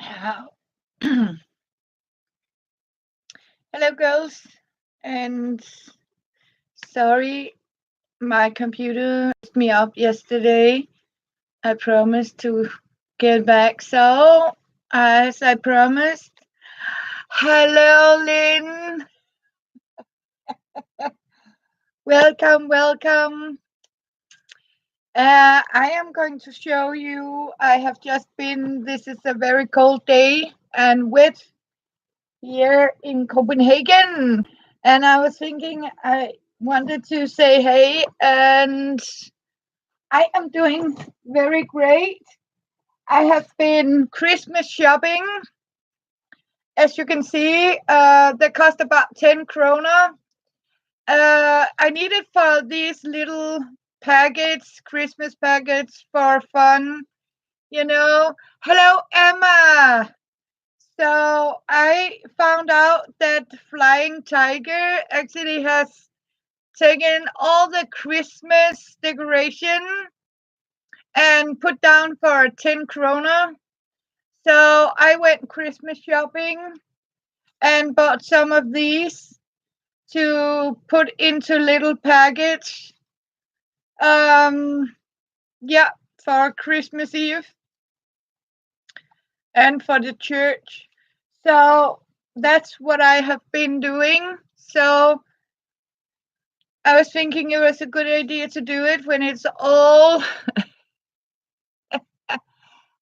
How- Hello, girls. And sorry, my computer messed me up yesterday. I promised to get back. So, as I promised, hello, Lynn. Welcome, welcome. I am going to show you. I have just been, this is a very cold day and wet here in Copenhagen. And I was thinking I wanted to say hey, and I am doing very great. I have been Christmas shopping. As you can see, they cost about 10 krona. I needed for these little packets, Christmas packets for fun, you know. Hello, Emma. So I found out that Flying Tiger actually has taken all the Christmas decoration and put down for 10 krona. So I went Christmas shopping and bought some of these to put into little package. Um, yeah, for Christmas Eve and for the church. So that's what I have been doing. So I was thinking it was a good idea to do it when it's all.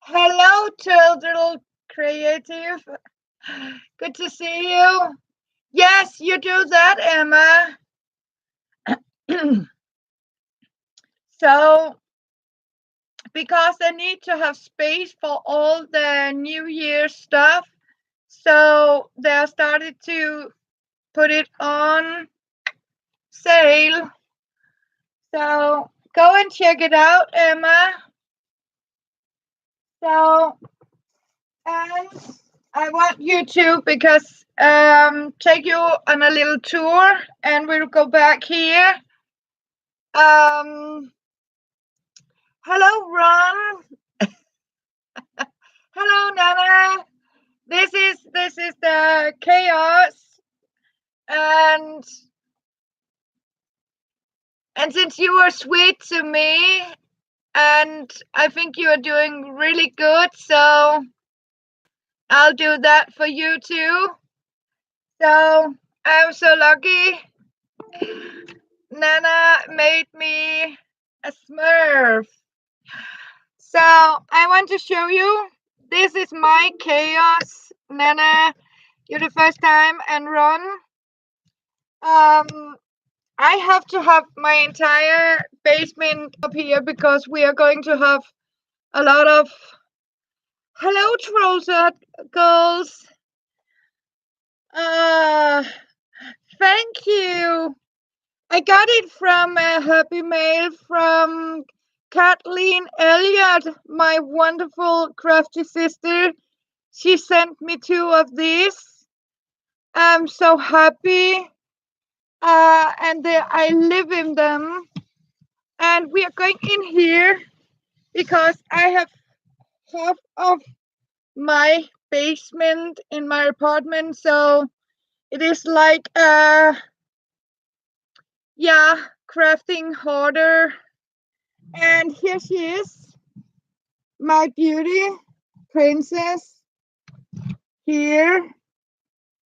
Hello, Turtle Creative. Good to see you. Yes, you do that, Emma. So, because I need to have space for all the New Year stuff, so they started to put it on sale. So, go and check it out, Emma. So, and I want you to, because take you on a little tour, and we'll go back here. Hello, Ron. Hello, Nana. This is the chaos, and since you were sweet to me, and I think you are doing really good, so I'll do that for you too. So I'm so lucky. Nana made me a Smurf. So I want to show you. This is my chaos, Nana. You're the first time, and Ron. I have to have my entire basement up here because we are going to have a lot of. Hello, trolls, girls. Uh, Thank you. I got it from a happy mail from Kathleen Elliott, my wonderful crafty sister. She sent me 2 of these. I'm so happy. And I live in them. And we are going in here because I have half of my basement in my apartment. So it is like crafting harder. And here she is, my beauty princess here.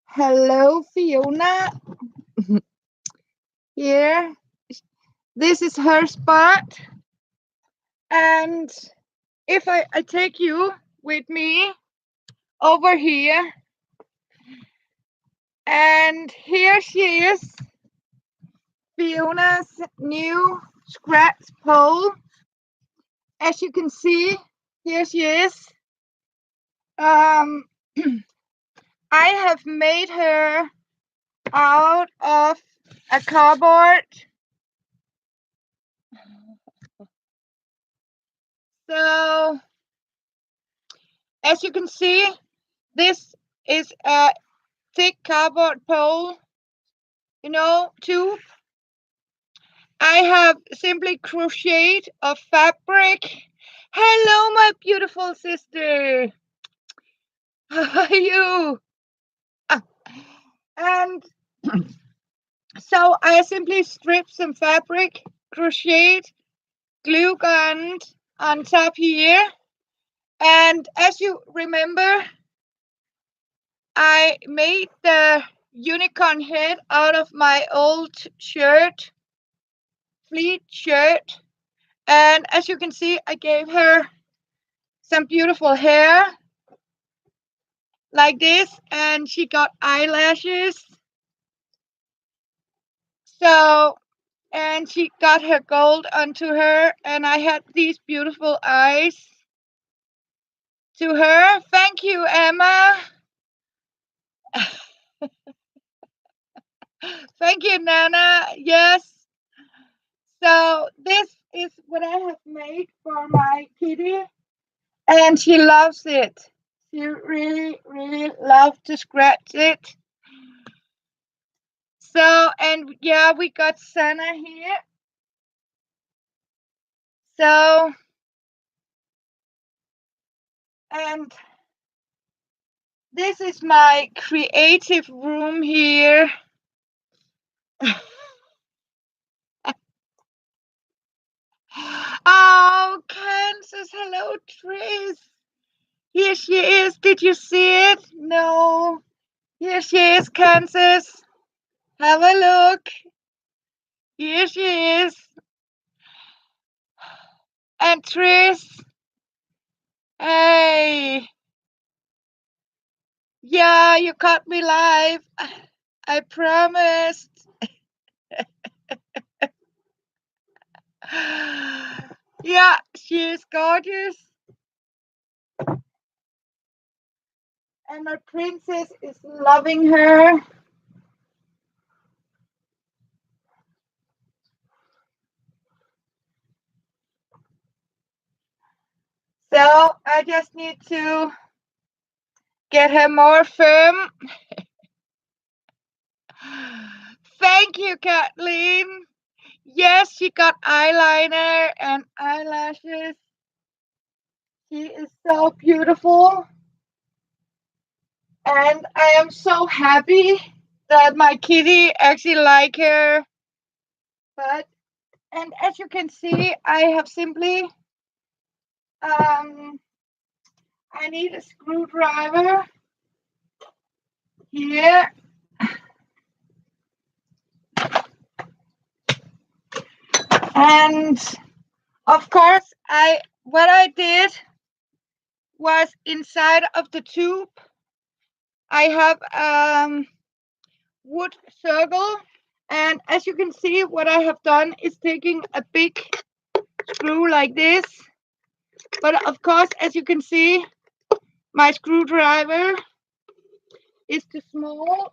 Hello, Fiona. Here. This is her spot. And if I take you with me over here, and here she is, Fiona's new scratch pole. As you can see, here she is. I have made her out of a cardboard. So, as you can see, this is a thick cardboard pole, tube. I have simply crocheted a fabric. Hello, my beautiful sister. How are you? Ah, And so I simply stripped some fabric, crocheted, glue gunned on top here. And as you remember, I made the unicorn head out of my old shirt, fleet shirt. And as you can see, I gave her some beautiful hair like this, and she got eyelashes. So, and she got her gold onto her, and I had these beautiful eyes to her. Thank you, Emma. Thank you, Nana. Yes. So this is what I have made for my kitty, and she loves it. She really, really loves to scratch it. So, and yeah, we got Santa here. So, and this is my creative room here. Oh, Kansas, hello, Tris. Here she is. Did you see it? No. Here she is, Kansas. Have a look. Here she is. And Tris. Hey. Yeah, you caught me live. I promised. Yeah, she is gorgeous. And my princess is loving her. So I just need to get her more firm. Thank you, Kathleen. Yes, she got eyeliner and eyelashes. She is so beautiful. And I am so happy that my kitty actually like her. But and as you can see, I have simply I need a screwdriver here. And of course, what I did was inside of the tube. I have wood circle, and as you can see, what I have done is taking a big screw like this. But of course, as you can see, my screwdriver is too small.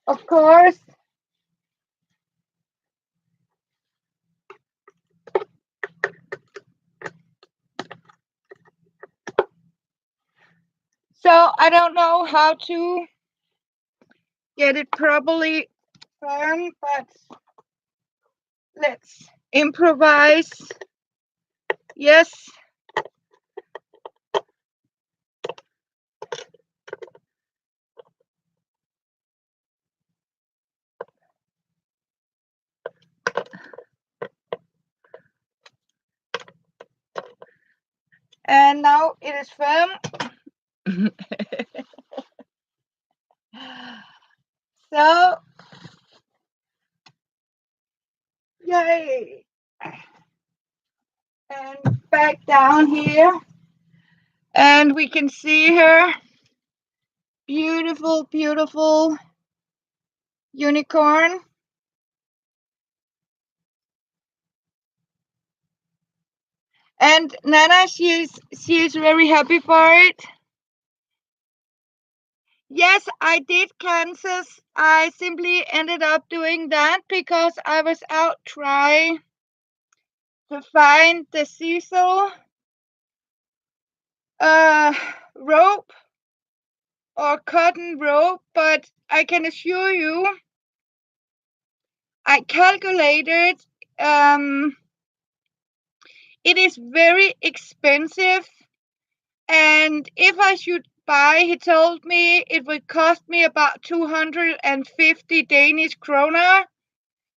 Of course. So I don't know how to get it properly firm, but let's improvise. Yes. And now it is firm. So, yay. And back down here. And we can see her. Beautiful, beautiful unicorn. And Nana, she is very happy for it. Yes, I did, Kansas. I simply ended up doing that because I was out trying to find the sisal rope or cotton rope, but I can assure you, I calculated it is very expensive, and if I should buy, he told me it would cost me about 250 Danish kroner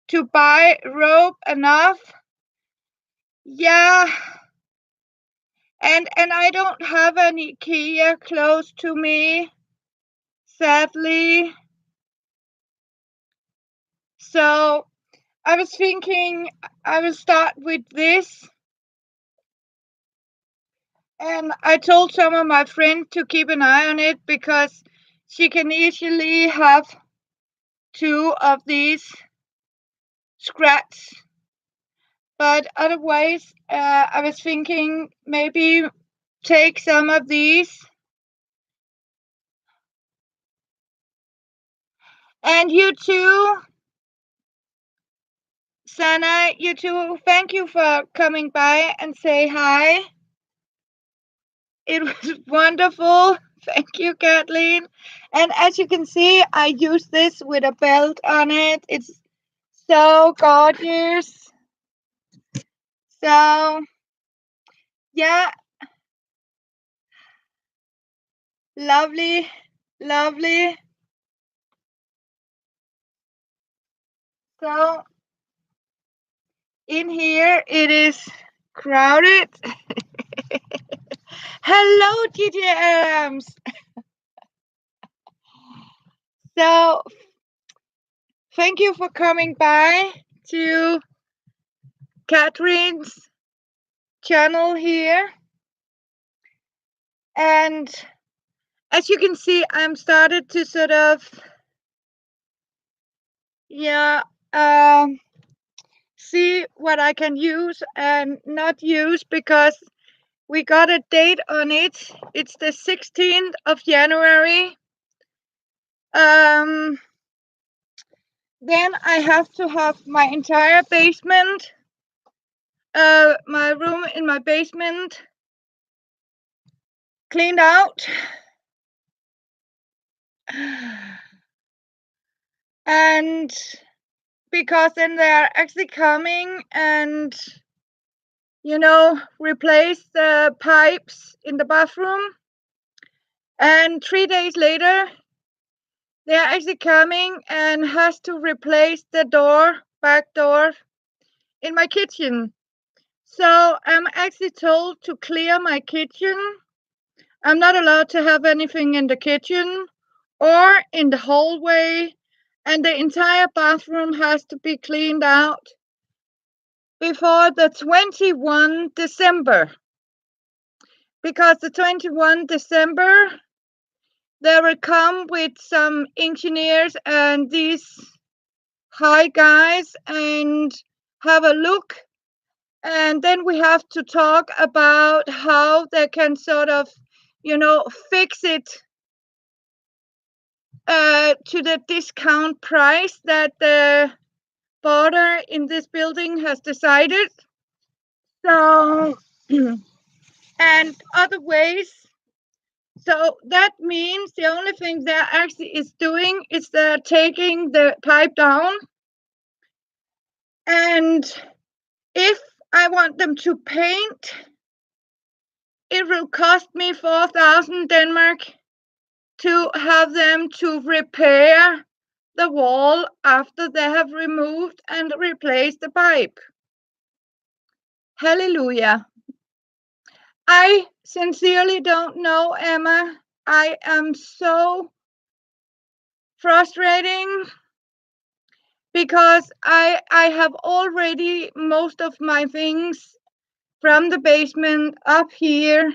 to buy rope enough. Yeah. And I don't have an IKEA close to me, sadly. So I was thinking I will start with this. And I told some of my friends to keep an eye on it because she can easily have 2 of these scratch. But otherwise, I was thinking maybe take some of these. And you too, Sana, you too, thank you for coming by and say hi. It was wonderful. Thank you, Kathleen. And as you can see, I use this with a belt on it. It's so gorgeous. So, yeah, lovely, lovely. So, in here it is crowded. Hello, TJMs. So, thank you for coming by to Catherine's channel here. And as you can see, I'm started to sort of, see what I can use and not use because we got a date on it. It's the 16th of January. Then I have to have my entire basement, my room in my basement cleaned out. And because then they are actually coming and, replace the pipes in the bathroom. And 3 days later, they are actually coming and has to replace the back door in my kitchen. So I'm actually told to clear my kitchen. I'm not allowed to have anything in the kitchen or in the hallway, and the entire bathroom has to be cleaned out before the 21 December. Because the 21 December, they will come with some engineers and these high guys and have a look. And then we have to talk about how they can sort of, fix it to the discount price that the border in this building has decided. So, and other ways. So that means the only thing they're actually is doing is they're taking the pipe down. And if I want them to paint, it will cost me 4,000 Denmark to have them to repair the wall after they have removed and replaced the pipe. Hallelujah. I sincerely don't know, Emma. I am so frustrating because I have already most of my things from the basement up here,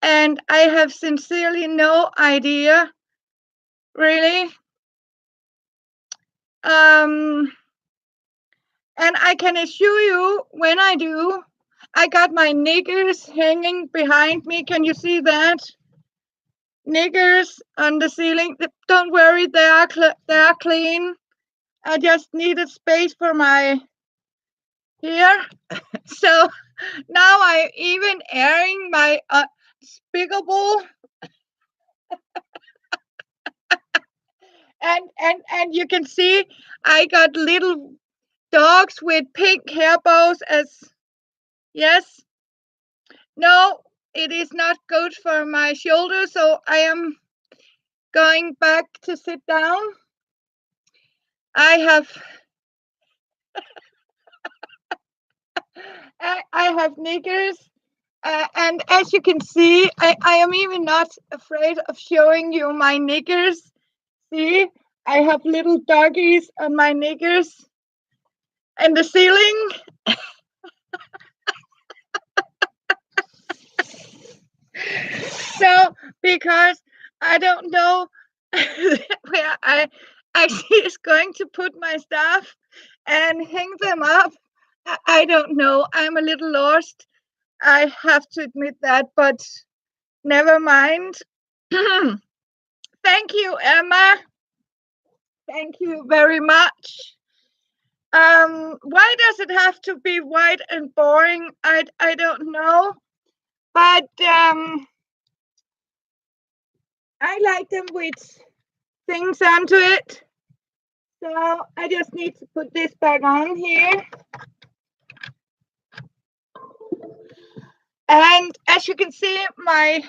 and I have sincerely no idea, really. And I can assure you, when I do, I got my knickers hanging behind me. Can you see that? Knickers on the ceiling. Don't worry, they are clean. I just needed space for my here. So now I'm even airing my unspeakable. And you can see I got little dogs with pink hair bows as yes. No, it is not good for my shoulder, so I am going back to sit down. I have knickers, and as you can see, I am even not afraid of showing you my knickers. See, I have little doggies on my knickers and the ceiling. So, because I don't know where I actually is going to put my stuff and hang them up, I don't know. I'm a little lost. I have to admit that, but never mind. Thank you, Emma. Thank you very much. Why does it have to be white and boring? I don't know, but I like them with things onto it. So I just need to put this back on here. And as you can see, they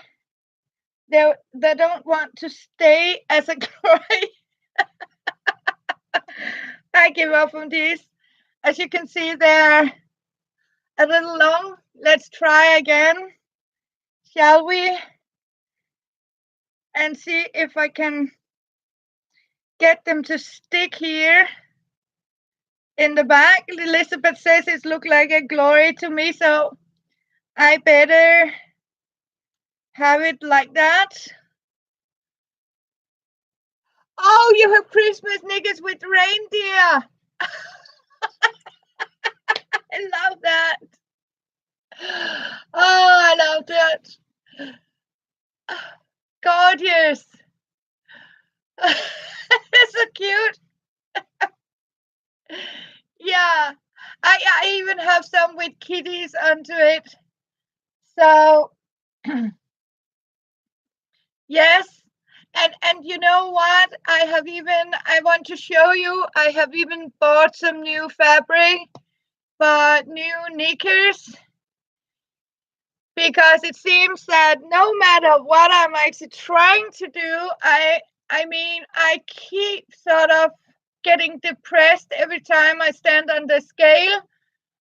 don't want to stay as a gray. I give up on these. As you can see, they're a little long. Let's try again, shall we? And see if I can get them to stick here in the back. Elizabeth says it looks like a glory to me, so I better have it like that. Oh, you have Christmas knickers with reindeer. I love that. Oh, I love that. Gorgeous. It's so cute. Yeah. I even have some with kitties onto it. So yes. And you know what? I want to show you, I have even bought some new fabric for new knickers, because it seems that no matter what I'm actually trying to do, I mean, I keep sort of getting depressed every time I stand on the scale.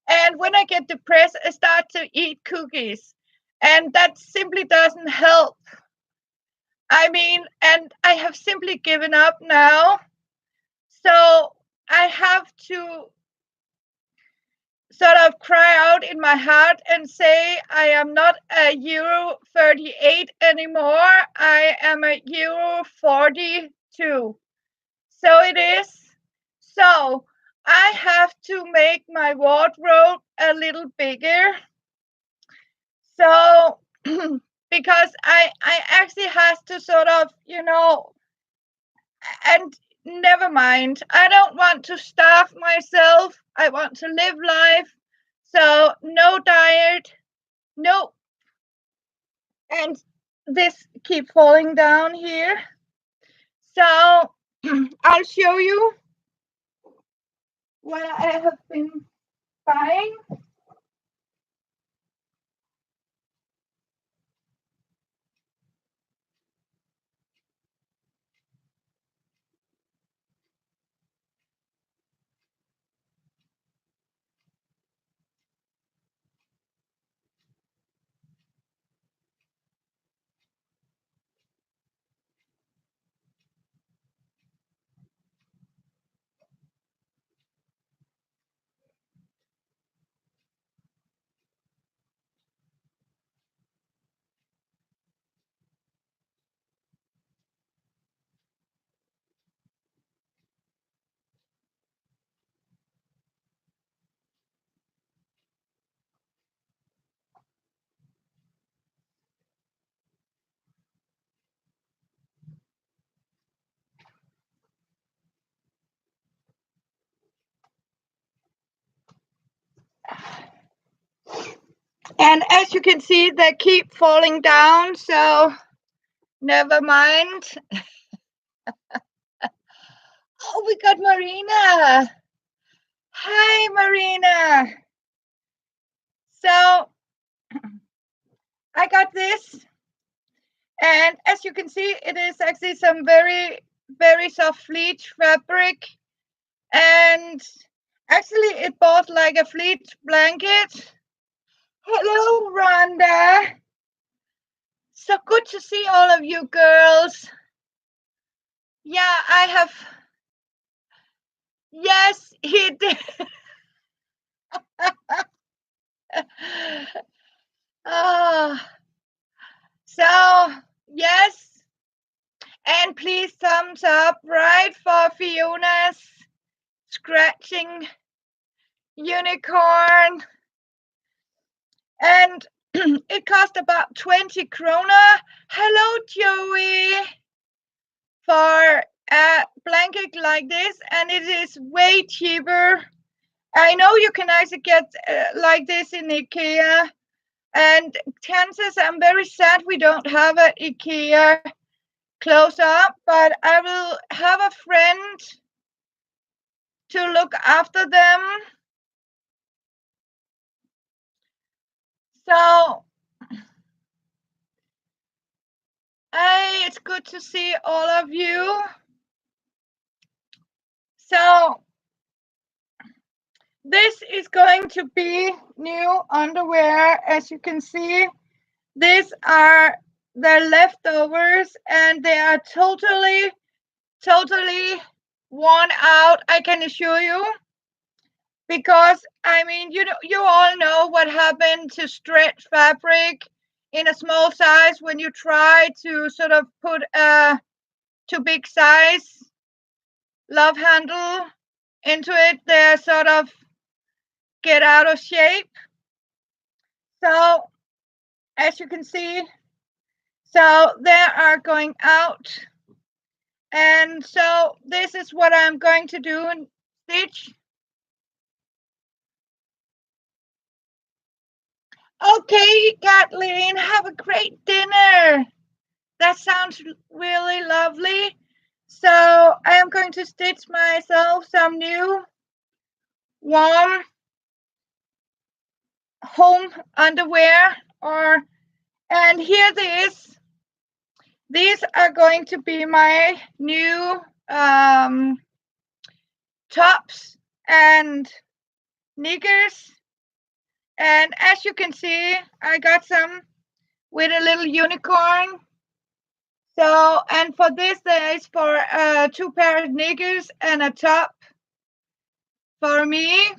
And when I get depressed, I start to eat cookies. And that simply doesn't help. I mean, and I have simply given up now. So I have to sort of cry out in my heart and say, I am not a Euro 38 anymore. I am a Euro 42. So it is. So I have to make my wardrobe a little bigger. So because I actually have to sort of, and never mind. I don't want to starve myself. I want to live life. So no diet, no. And this keep falling down here. So I'll show you what I have been buying. And as you can see, they keep falling down. So never mind. Oh, we got Marina. Hi, Marina. So I got this, and as you can see, it is actually some very, very soft fleece fabric, and actually it bought like a fleece blanket. Hello, Rhonda. So good to see all of you girls. Yeah, I have. Yes, he did. Ah, so yes, and please thumbs up, right, for Fiona's scratching unicorn. And it cost about 20 krona. Hello, Joey. For a blanket like this, and it is way cheaper. I know you can actually get like this in IKEA. And Kansas, I'm very sad we don't have an IKEA close up, but I will have a friend to look after them. So it's good to see all of you. So this is going to be new underwear. As you can see, these are the leftovers, and they are totally worn out, I can assure you. Because I mean, you all know what happened to stretch fabric in a small size when you try to sort of put a too big size love handle into it. They sort of get out of shape. So as you can see, so they are going out, and so this is what I'm going to do and stitch. Okay, Kathleen, have a great dinner. That sounds really lovely. So I am going to stitch myself some new warm home underwear, and here this. These are going to be my new tops and knickers. And as you can see, I got some with a little unicorn. So, and for this, there is for 2 pair of knickers and a top for me.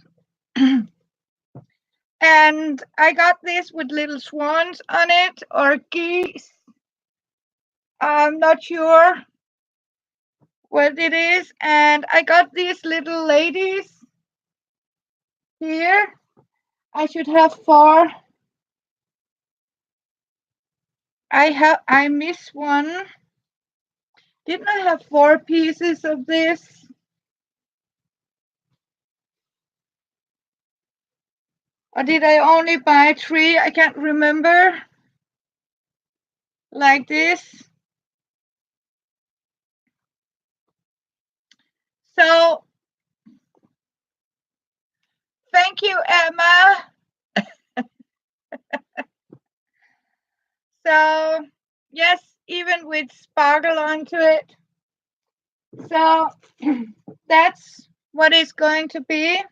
And I got this with little swans on it, or geese. I'm not sure what it is. And I got these little ladies here. I should have 4. I missed one. Didn't I have 4 pieces of this? Or did I only buy 3? I can't remember. Like this. So, thank you, Emma. So, yes, even with sparkle onto it. So, that's what it's going to be.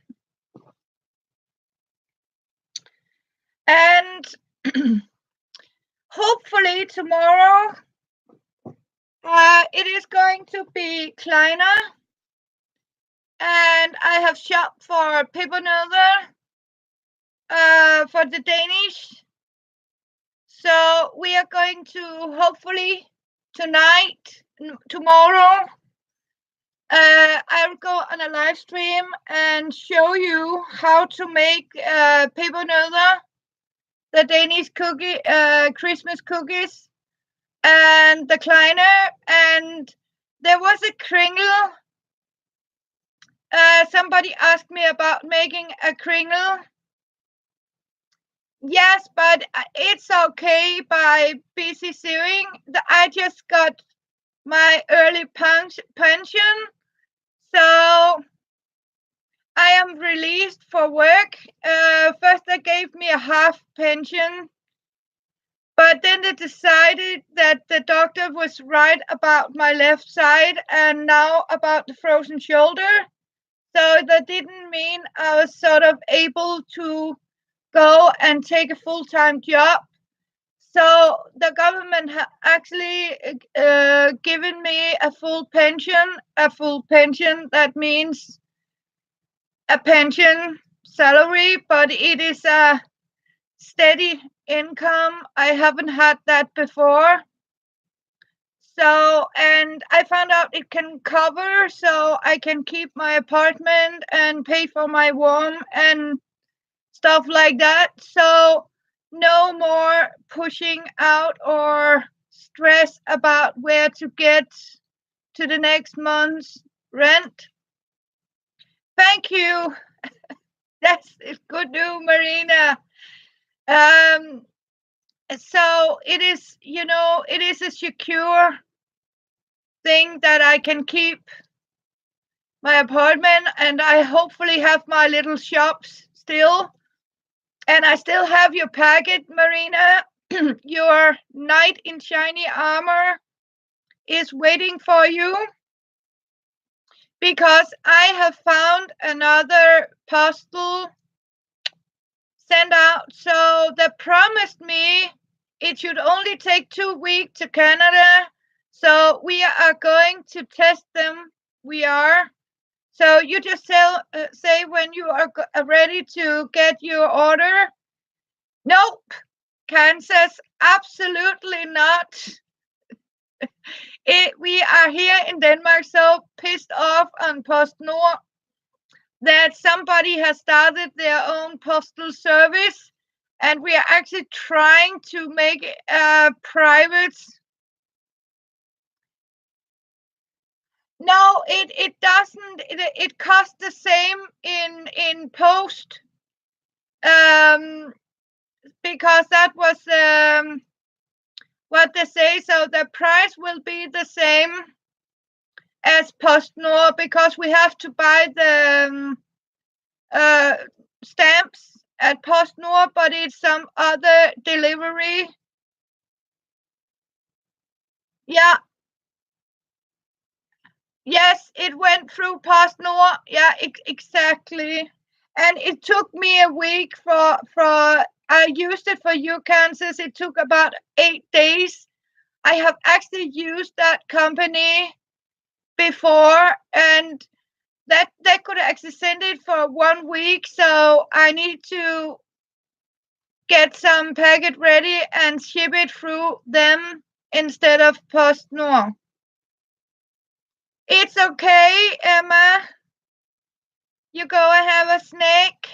And hopefully tomorrow it is going to be kleiner. And I have shopped for pebernoder for the Danish. So we are going to hopefully tomorrow, I'll go on a live stream and show you how to make pebernoder, the Danish cookie, Christmas cookies, and the kleiner. And there was a kringle. Somebody asked me about making a kringle. Yes, but it's okay by busy sewing. I just got my early pension, so I am released for work. First they gave me a half pension, But then they decided that the doctor was right about my left side and now about the frozen shoulder. So that didn't mean I was sort of able to go and take a full-time job. So the government actually given me a full pension. A full pension, that means a pension salary, but it is a steady income. I haven't had that before. So, and I found out it can cover, so I can keep my apartment and pay for my warm and stuff like that. So, no more pushing out or stress about where to get to the next month's rent. Thank you. That's good news, Marina. Um, so it is, it is a secure thing that I can keep my apartment, and I hopefully have my little shops still. And I still have your packet, Marina. Your knight in shiny armor is waiting for you because I have found another postal sent out. So they promised me it should only take 2 weeks to Canada. So we are going to test them. We are. So you just say when you are ready to get your order. Nope, Kansas, absolutely not. We are here in Denmark so pissed off on PostNord that somebody has started their own postal service, and we are actually trying to make a private. No, it doesn't. It costs the same in post. Because that was what they say. So the price will be the same as PostNord because we have to buy the stamps at PostNord, but it's some other delivery. Yeah. Yes, it went through PostNord. Yeah, exactly. And it took me a week for I used it for you, Kansas. It took about 8 days. I have actually used that company before, and that they could actually send it for 1 week. So I need to get some packet ready and ship it through them instead of PostNord. It's okay, Emma. You go and have a snack.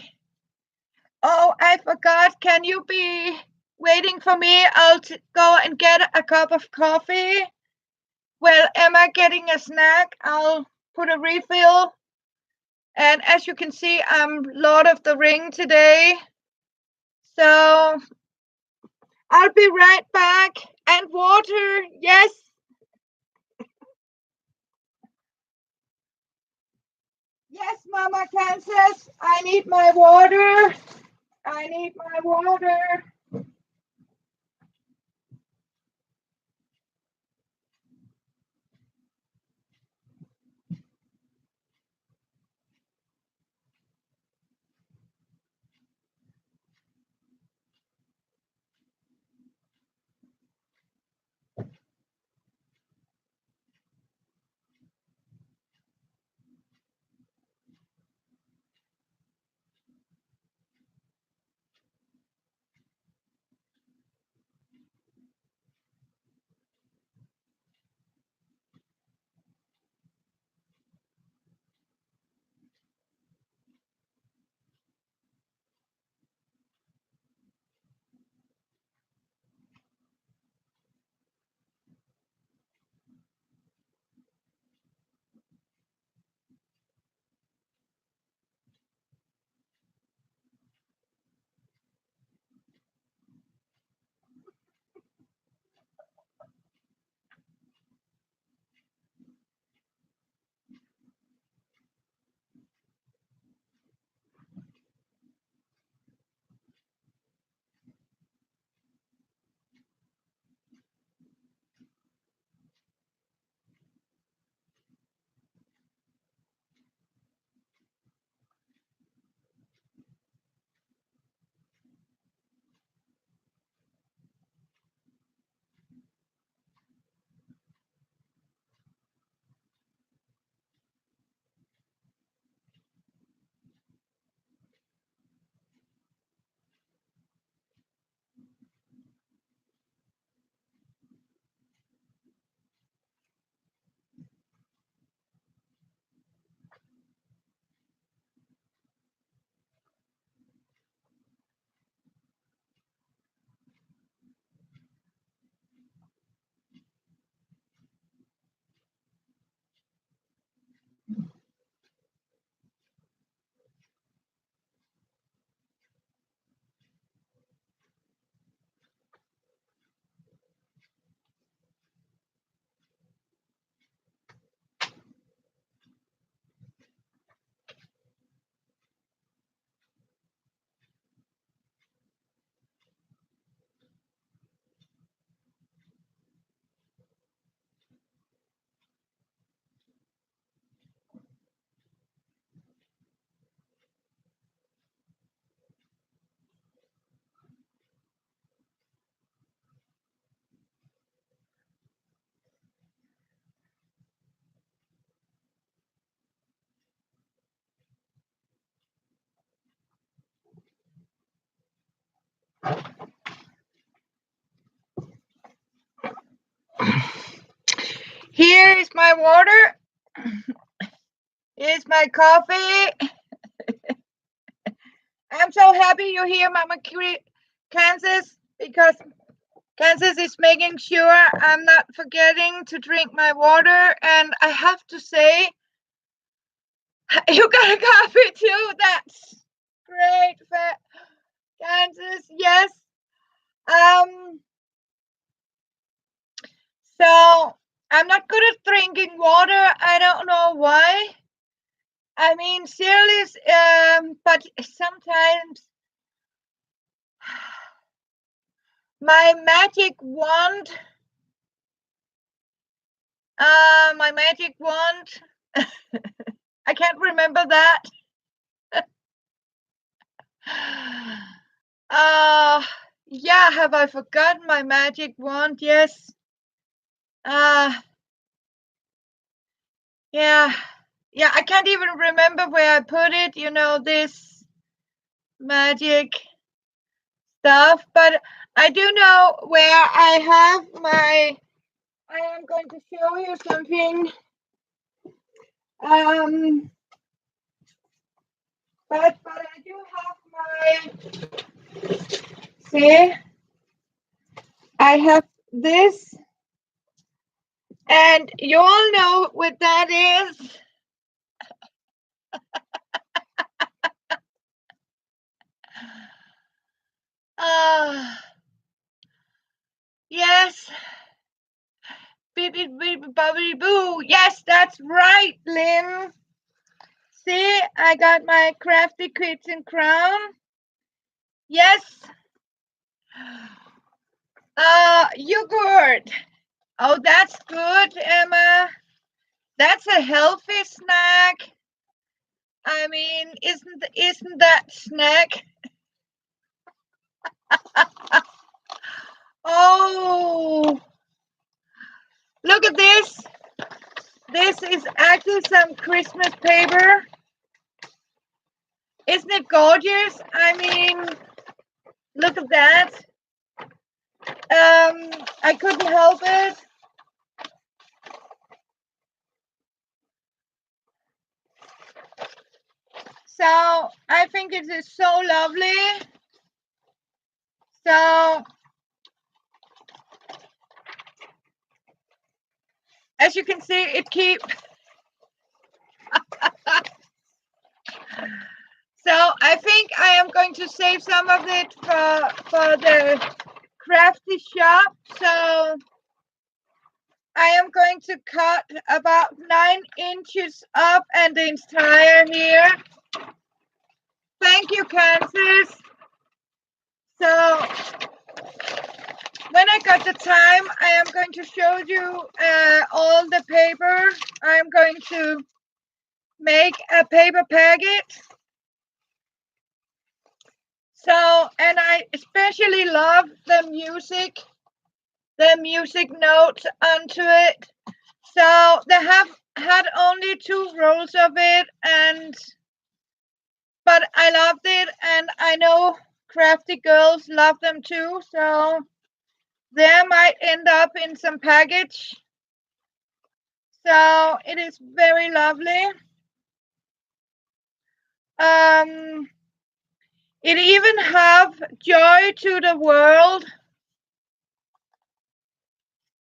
Oh, I forgot. Can you be waiting for me? I'll go and get a cup of coffee. Well, Emma getting a snack. I'll put a refill. And as you can see, I'm Lord of the Ring today. So I'll be right back. And water, yes. Yes, Mama Kansas, I need my water. I need my water. my water. Here's my coffee. I'm so happy you're here, Mama Kansas, because Kansas is making sure I'm not forgetting to drink my water. And I have to say, you got a coffee too. That's great, Kansas. Yes. So I'm not good at drinking water. I don't know why. I mean, seriously, but sometimes my magic wand, I can't remember that. Yeah, have I forgotten my magic wand? Yes. Yeah, I can't even remember where I put it, this magic stuff, but I do know where I am going to show you something. But I do have see, I have this, and you all know what that is. Yes. Bibbidi boo. Yes, that's right, Lynn. See, I got my crafty kitten crown. Yes. Yogurt. Oh, that's good, Emma. That's a healthy snack. I mean, isn't that snack? Oh, look at this. This is actually some Christmas paper. Isn't it gorgeous? I mean, look at that. I couldn't help it. So I think it is so lovely. So as you can see, it keeps. So I think I am going to save some of it for the crafty shop. So I am going to cut about 9 inches up and the entire here. Thank you, Kansas. So when I got the time, I am going to show you all the paper. I'm going to make a paper packet. So, and I especially love the music notes onto it. So they have had only 2 rolls of it, but I loved it, and I know crafty girls love them too. So they might end up in some package. So it is very lovely. It even have joy to the world.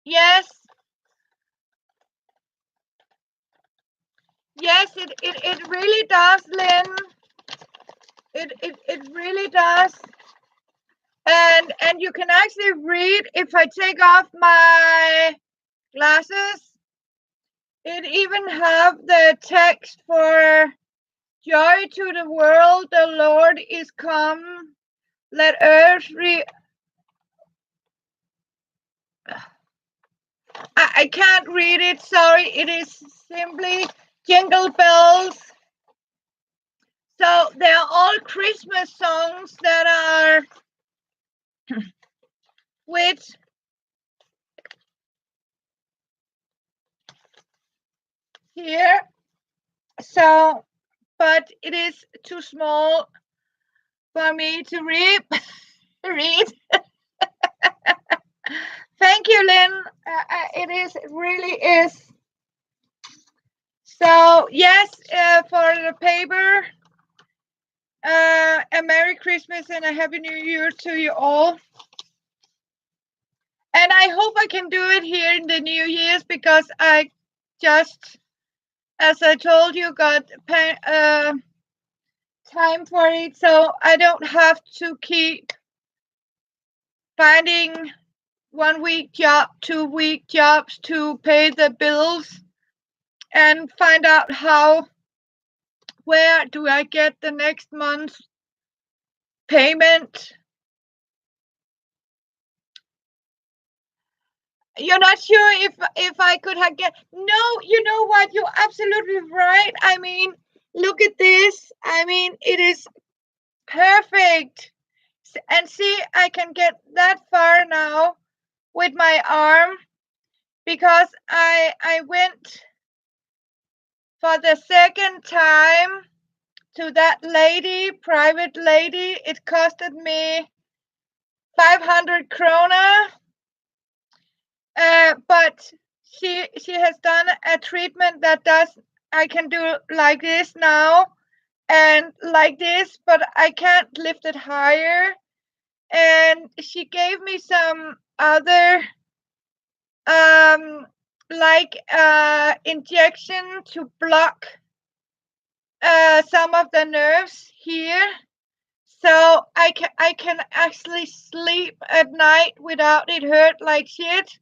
Yes. Yes, it really does, Lynn. It really does. And you can actually read if I take off my glasses. It even have the text for joy to the world, the Lord is come. Let earth I can't read it, sorry. It is simply jingle bells. So they're all Christmas songs that are with here. So, but it is too small for me to read. Thank you, Lynn. It really is So yes, for the paper, a Merry Christmas and a Happy New Year to you all. And I hope I can do it here in the New Year's, because I just, as I told you, got time for it, so I don't have to keep finding 1 week job, 2 week jobs to pay the bills and find out where do I get the next month's payment. You're not sure if I could have get. No, you know what? You're absolutely right. I mean, look at this. I mean, it is perfect. And see, I can get that far now with my arm, because I went for the second time to that private lady. It costed me 500 krona. But she has done a treatment that I can do like this now and like this, but I can't lift it higher. And she gave me some other like injection to block some of the nerves here, so I can actually sleep at night without it hurt like shit.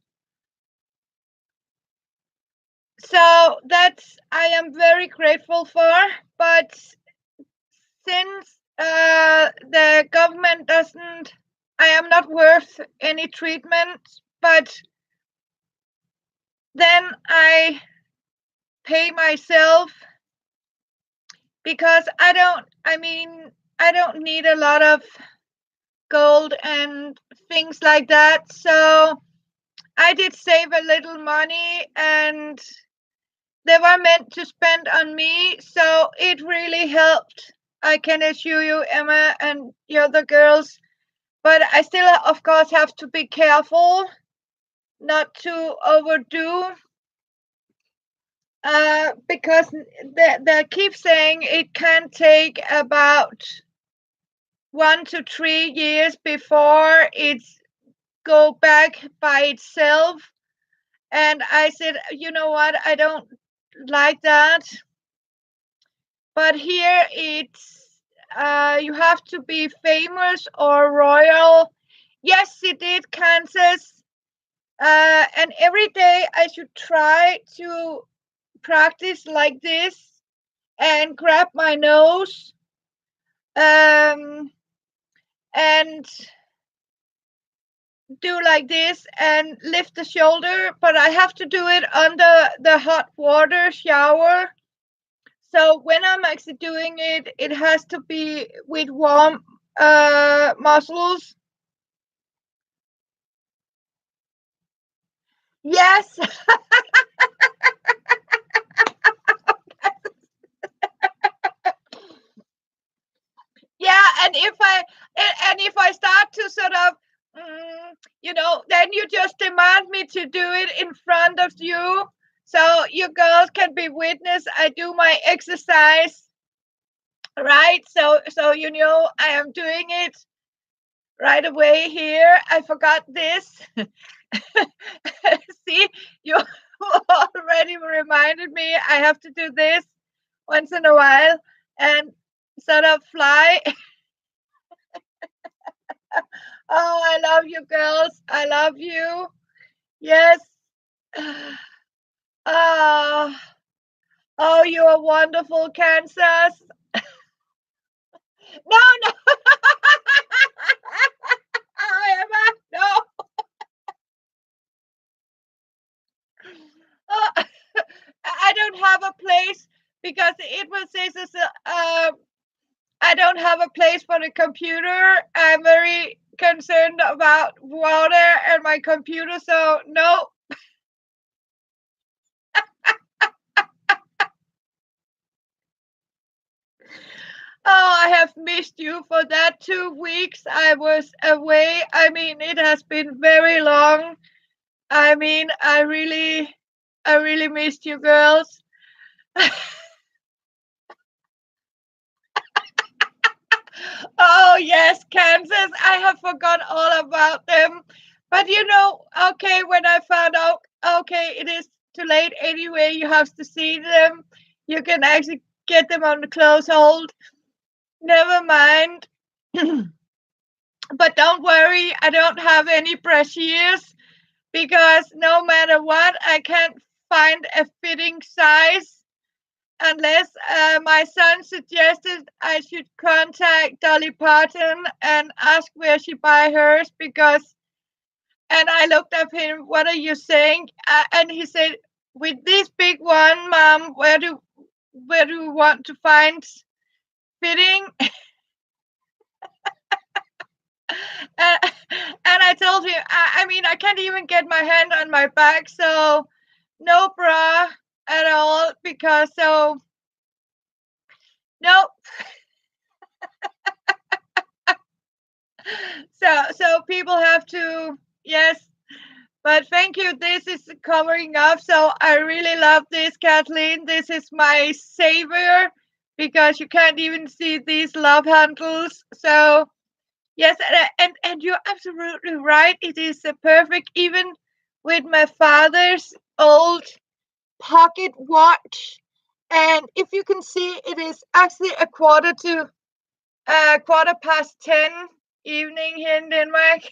So that's I am very grateful for. But since the government doesn't, I am not worth any treatment, but then I pay myself, because I don't need a lot of gold and things like that. So I did save a little money, and they were meant to spend on me, so it really helped. I can assure you, Emma and the other girls. But I still, of course, have to be careful not to overdo, because they keep saying it can take about 1 to 3 years before it's go back by itself. And I said, you know what, I don't like that. But here it's you have to be famous or royal. Yes, it did Kansas. And every day I should try to practice like this and grab my nose, and do like this and lift the shoulder, but I have to do it under the hot water shower. So when I'm actually doing it, it has to be with warm muscles. Yes. Yeah, and if I start to sort of then you just demand me to do it in front of you, so you girls can be witness. I do my exercise, right? So I am doing it right away here. I forgot this. See, you already reminded me. I have to do this once in a while and sort of fly. Oh, I love you girls. I love you. Yes. Oh, oh, you are wonderful, Kansas. No, no. I am no. I don't have a place, because it will say this. I don't have a place for the computer. I'm very concerned about water and my computer, so no. Oh, I have missed you for that 2 weeks I was away. I mean, it has been very long. I mean, I really missed you girls. yes, Kansas. I have forgot all about them. But okay, when I found out, okay, it is too late anyway. You have to see them. You can actually get them on the close hold. Never mind. But don't worry, I don't have any brassiers because no matter what, I can't find a fitting size unless my son suggested I should contact Dolly Parton and ask where she buy hers because. And I looked up him. What are you saying? And he said, "With this big one, Mom, where do you want to find fitting?" And I told him, I mean, I can't even get my hand on my back, so no bra at all because no. So people have to, yes. But thank you. This is covering up. So I really love this, Kathleen. This is my savior because you can't even see these love handles. So yes, and you're absolutely right. It is a perfect, even with my father's old pocket watch. And if you can see, it is actually a quarter past 10 evening here in Denmark.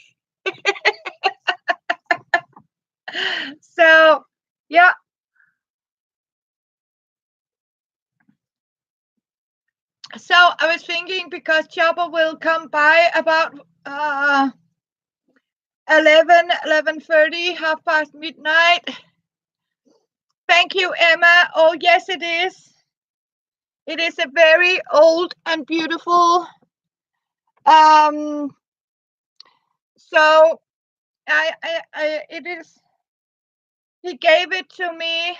So yeah. So I was thinking because Chopper will come by about 11:30, half past midnight. Thank you, Emma. Oh yes, it is. It is a very old and beautiful. Um. So it is. He gave it to me.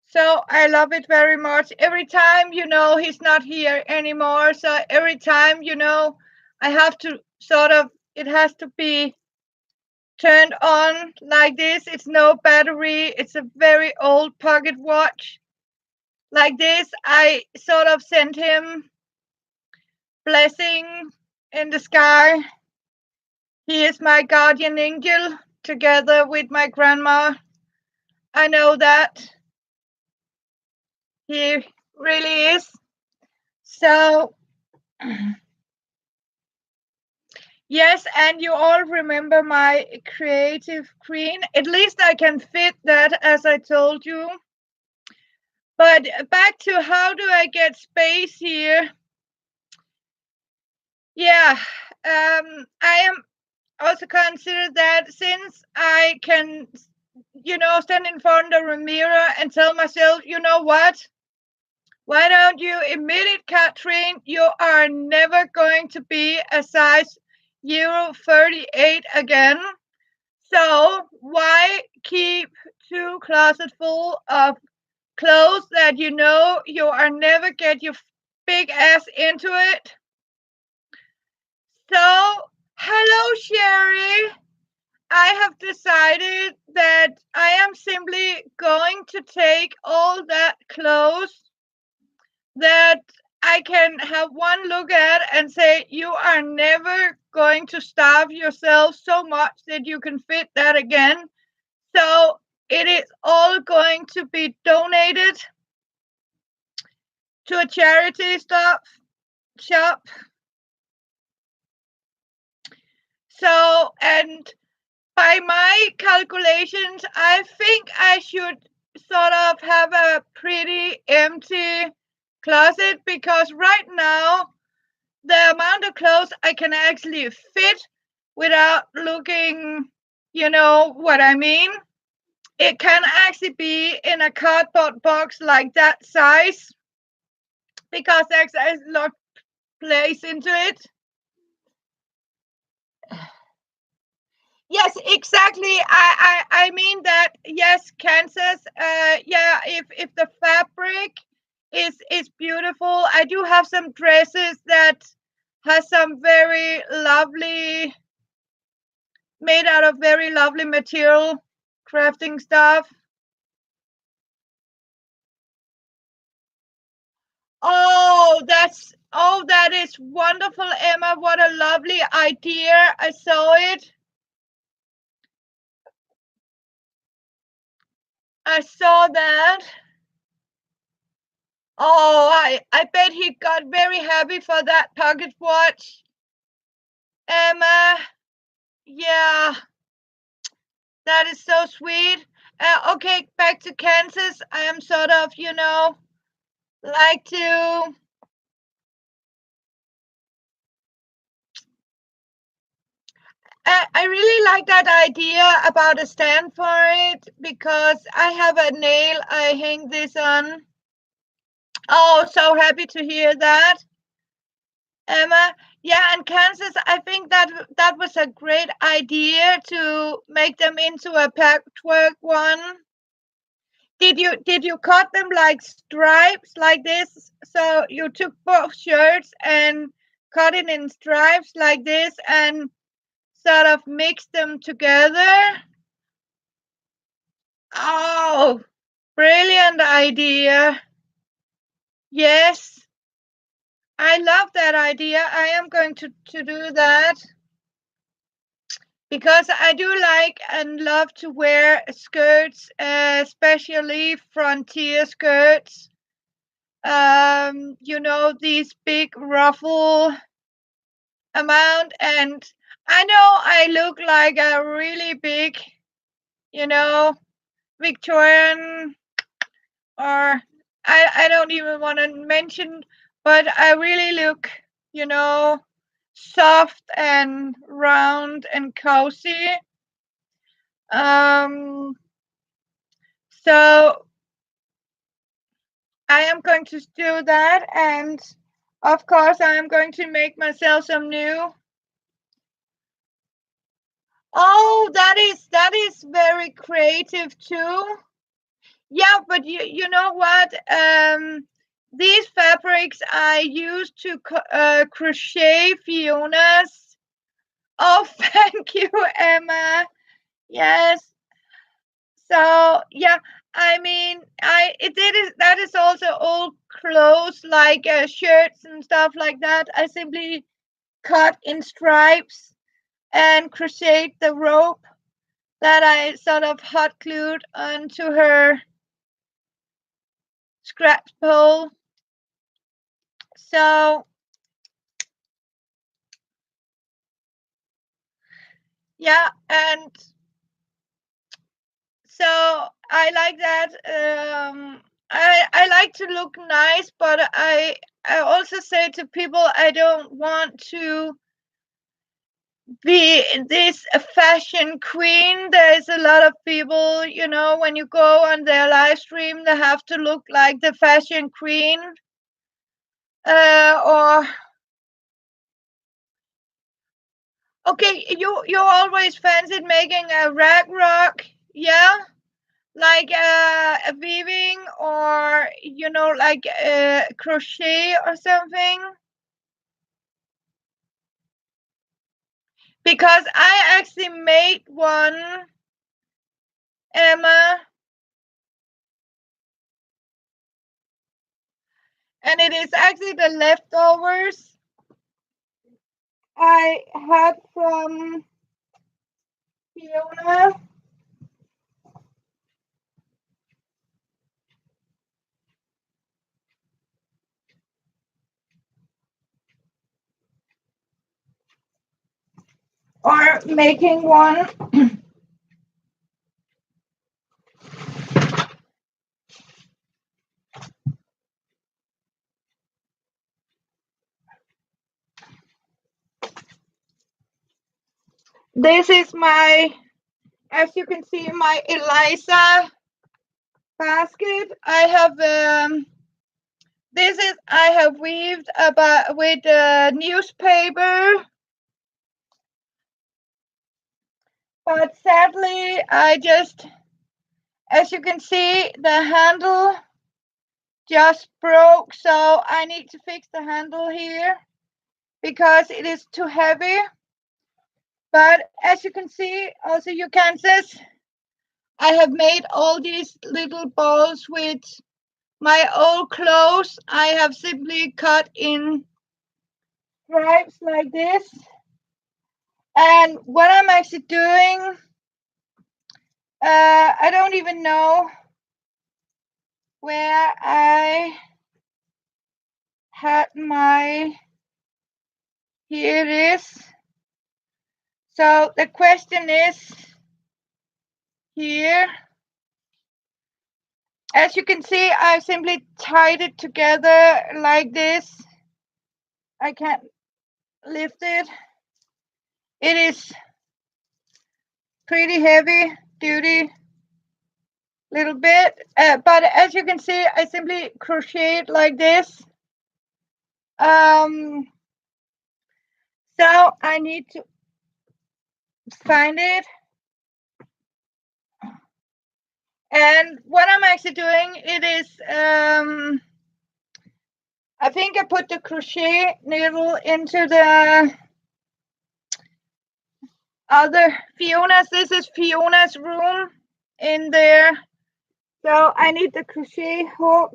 So I love it very much. Every time, he's not here anymore. So every time, I have to it has to be turned on like this. It's no battery. It's a very old pocket watch. Like this, I sort of sent him blessing in the sky. He is my guardian angel together with my grandma. I know that. He really is. So, yes, and you all remember my creative queen. At least I can fit that, as I told you. But back to how do I get space here? Yeah, I am also consider that since I can, stand in front of a mirror and tell myself, you know what? Why don't you admit it, Catherine? You are never going to be a size Euro 38 again. So why keep two closets full of clothes that you are never get your big ass into it? So, hello, Sherry. I have decided that I am simply going to take all that clothes that I can have one look at and say, you are never going to starve yourself so much that you can fit that again. So it is all going to be donated to a charity shop. So, and by my calculations, I think I should sort of have a pretty empty closet because right now the amount of clothes I can actually fit without looking, you know what I mean? It can actually be in a cardboard box like that size because there's a lot of place into it. Yes, exactly. I mean that. Yes, Kansas. Yeah. If the fabric is beautiful, I do have some dresses that has some very lovely, made out of very lovely material, crafting stuff. Oh, that's Oh, that is wonderful, Emma. What a lovely idea. I saw it. I saw that. Oh, I bet he got very happy for that pocket watch. Emma, yeah, that is so sweet. Okay, back to Kansas. I am sort of, like to. I really like that idea about a stand for it because I have a nail I hang this on. Oh, so happy to hear that, Emma. Yeah, and Kansas, I think that was a great idea to make them into a patchwork one. Did you cut them like stripes like this? So you took both shirts and cut it in stripes like this and sort of mixed them together? Oh, brilliant idea. Yes, I love that idea. I am going to do that because I do like and love to wear skirts, especially frontier skirts. These big ruffle amount, and I know I look like a really big, you know, Victorian, or I don't even want to mention, but I really look, soft and round and cozy. Um, so I am going to do that, and of course I am going to make myself some new. Oh, that is very creative too. Yeah, but you know what? These fabrics I use to crochet Fiona's. Oh, thank you, Emma. Yes. So yeah, I mean, that is also old clothes like shirts and stuff like that. I simply cut in stripes and crocheted the rope that I sort of hot glued onto her scrap pole. So yeah, and so I like that. I like to look nice, but I also say to people I don't want to be this fashion queen. There's a lot of people, when you go on their live stream, they have to look like the fashion queen. Or okay, you always fancied making a rag rock, yeah, like a weaving or like crochet or something. Because I actually made one, Emma, and it is actually the leftovers I had from Fiona. Or making one. This is as you can see, my Eliza basket. I have weaved about with newspaper, but sadly as you can see, the handle just broke, so I need to fix the handle here because it is too heavy. But as you can see, also you can see, I have made all these little balls with my old clothes. I have simply cut in stripes like this. And what I'm actually doing, I don't even know where I had my, here it is. So the question is here. As you can see, I simply tied it together like this. I can't lift it. It is pretty heavy duty little bit, but as you can see, I simply crochet it like this. So I need to find it. And what I'm actually doing, it is, I think I put the crochet needle into the other Fiona's. This is Fiona's room in there. So I need the crochet hook.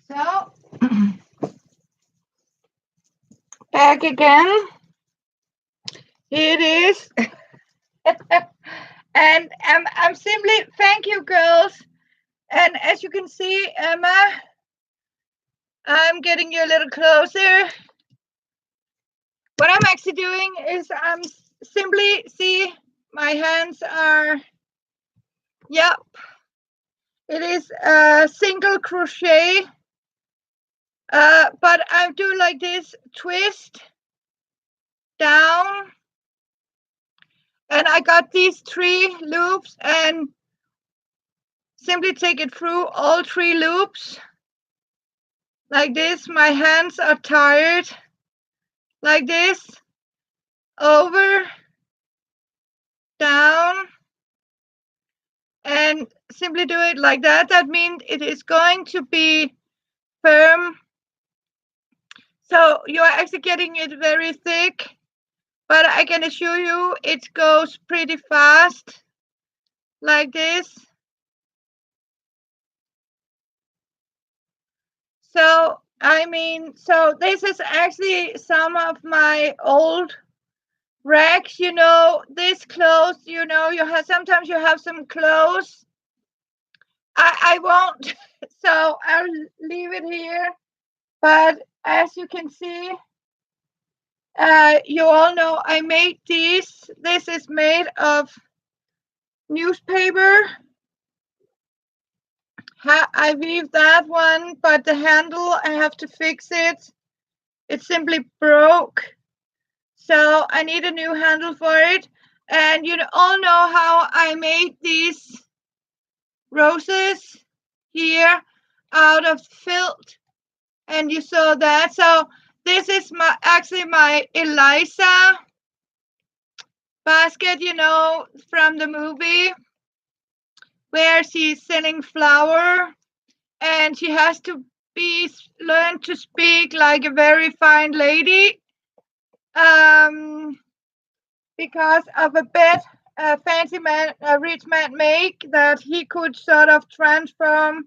So back again. Here it is. And I'm simply, thank you girls. And as you can see, Emma, I'm getting you a little closer. What I'm actually doing is I'm simply, see, my hands are, yep, it is a single crochet, but I do like this, twist down, and I got these 3 loops, and simply take it through all 3 loops like this. My hands are tired like this, over, down, and simply do it like that. That means it is going to be firm. So you're actually getting it very thick, but I can assure you it goes pretty fast like this. So I mean, so this is actually some of my old racks, you know, this clothes, you know, you have, sometimes you have some clothes. I won't, so I'll leave it here. But as you can see, you all know I made these. This is made of newspaper. I weave that one, but the handle, I have to fix it. It simply broke. So I need a new handle for it. And you all know how I made these roses here out of felt. And you saw that. So this is actually my Eliza basket, you know, from the movie where she's selling flour and she has to learn to speak like a very fine lady, because of a bet a fancy man, a rich man make, that he could sort of transform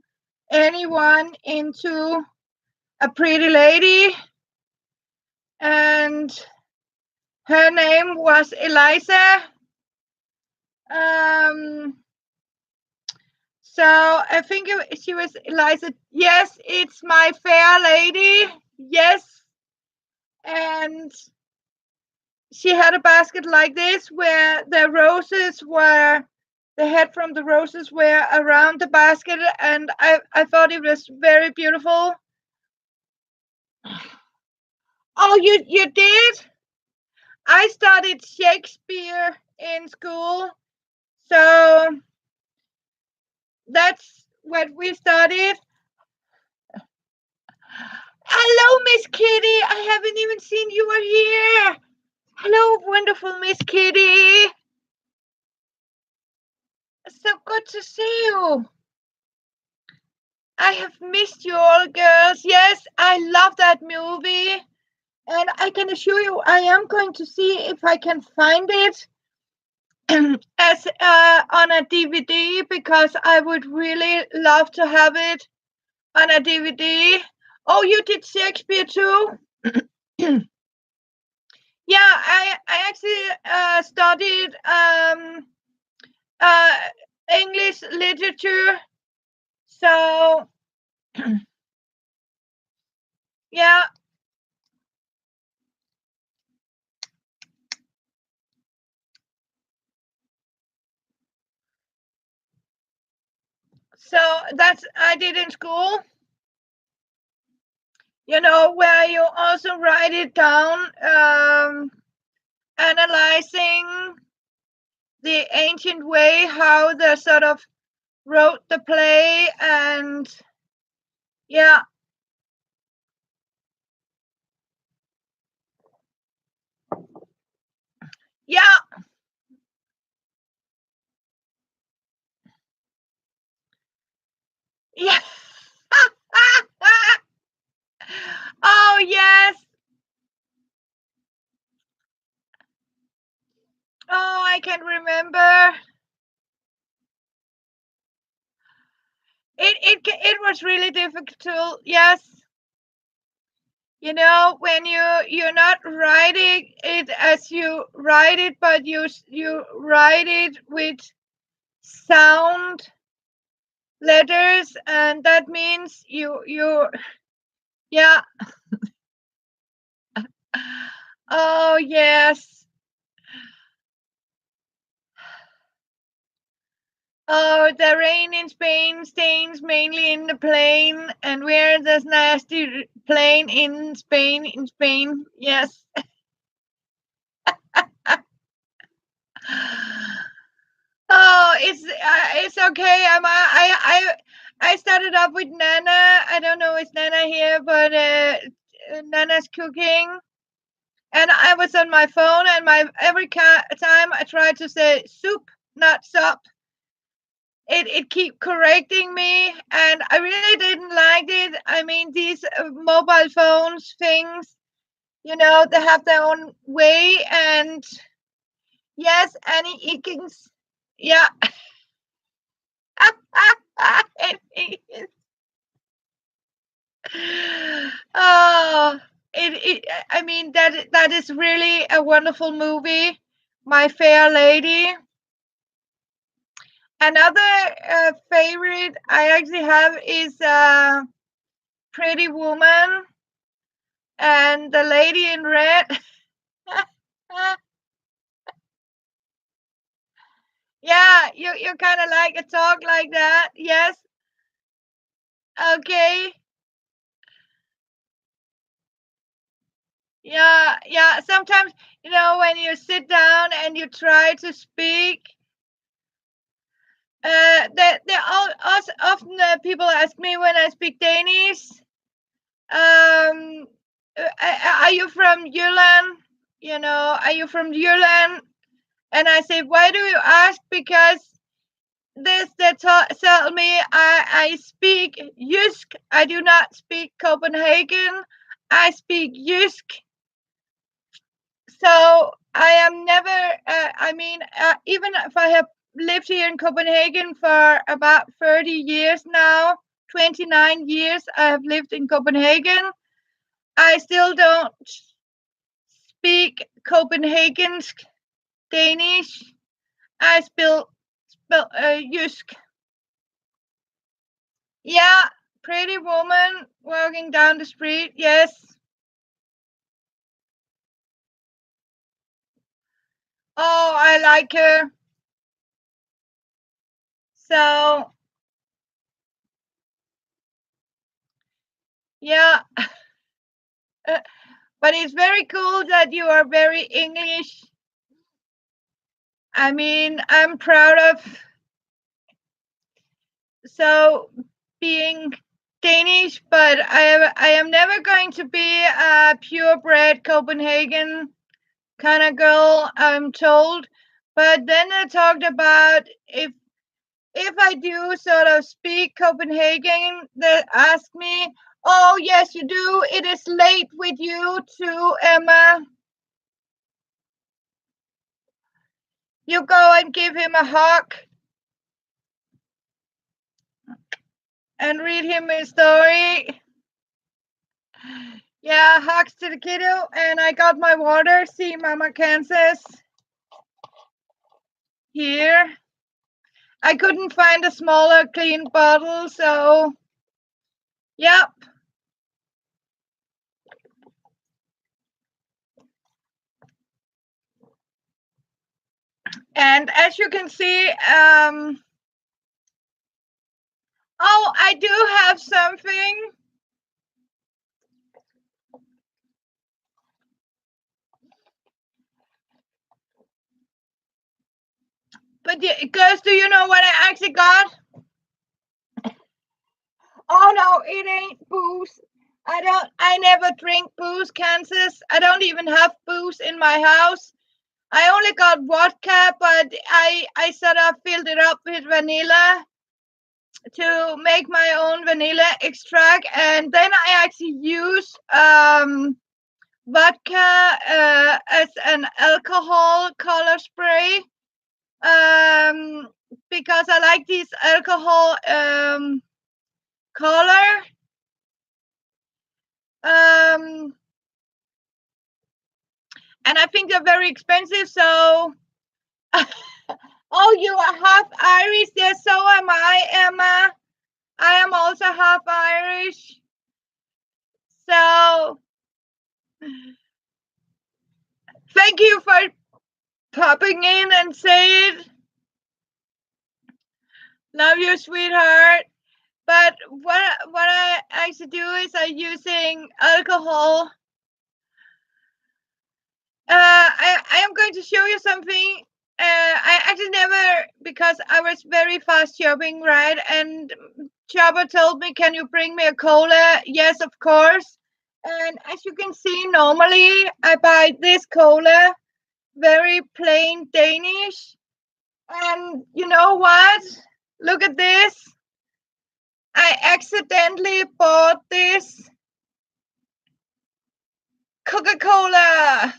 anyone into a pretty lady, and her name was Eliza. So I think she was Eliza. Yes, it's my fair lady. Yes. And she had a basket like this where the roses were, the head from the roses were around the basket. And I thought it was very beautiful. Oh, you did? I studied Shakespeare in school, so that's what we studied. Hello, Miss Kitty. I haven't even seen you were here. Hello, wonderful Miss Kitty. So good to see you. I have missed you all, girls. Yes, I love that movie. And I can assure you, I am going to see if I can find it as on a DVD, because I would really love to have it on a DVD. Oh, you did Shakespeare too? Yeah, I actually studied uh, English literature. So yeah, so that's I did in school. Where you also write it down, analyzing the ancient way how they sort of wrote the play, and yeah, yeah, yeah. Oh yes. Oh, I can remember. It was really difficult. Yes. When you're not writing it as you write it, but you write it with sound letters, and that means you yeah. Oh yes. Oh, the rain in Spain stains mainly in the plain, and where there's nasty plain in Spain, yes. Oh, it's okay. I started off with Nana. I don't know if Nana here, but Nana's cooking, and I was on my phone, and my every time I tried to say soup, not sup, it keep correcting me, and I really didn't like it. I mean, these mobile phones things, they have their own way, and yes, Annie Eakins, yeah. It is. Oh, I mean, that is really a wonderful movie, My Fair Lady. Another favorite I actually have is Pretty Woman and the Lady in Red. Yeah, you kind of like a talk like that. Yes. Okay. Yeah, yeah. Sometimes, when you sit down and you try to speak, they also often people ask me when I speak Danish, are you from Jylland? Are you from Jylland? And I say, why do you ask? Because they tell me I speak Jysk. I do not speak Copenhagen. I speak Jysk. So I am never, even if I have lived here in Copenhagen for about 30 years now, 29 years I have lived in Copenhagen, I still don't speak Copenhagen's Danish. I spell Jysk. Yeah, Pretty Woman walking down the street. Yes. Oh, I like her. So, yeah. But it's very cool that you are very English. I mean, I'm proud of so being Danish, but I am never going to be a purebred Copenhagen kind of girl, I'm told. But then they talked about if I do sort of speak Copenhagen, they ask me, "Oh yes, you do. It is late with you too, Emma. You go and give him a hug and read him a story." Yeah, hugs to the kiddo, and I got my water. See, Mama Kansas here. I couldn't find a smaller, clean bottle, so yep. And as you can see, oh, I do have something. But girls, do you know what I actually got? Oh no, it ain't booze. I never drink booze, Kansas. I don't even have booze in my house. I only got vodka, but I sort of filled it up with vanilla to make my own vanilla extract, and then I actually use vodka as an alcohol color spray because I like this alcohol color. And I think they're very expensive. So, oh, you are half Irish. Yes, so am I, Emma. I am also half Irish. So, thank you for popping in and say it. Love you, sweetheart. But what I actually do is I'm using alcohol. I am going to show you something. I actually never, because I was very fast shopping, right? And Chaba told me, "Can you bring me a cola?" Yes, of course. And as you can see, normally I buy this cola, very plain Danish. And you know what? Look at this. I accidentally bought this Coca-Cola.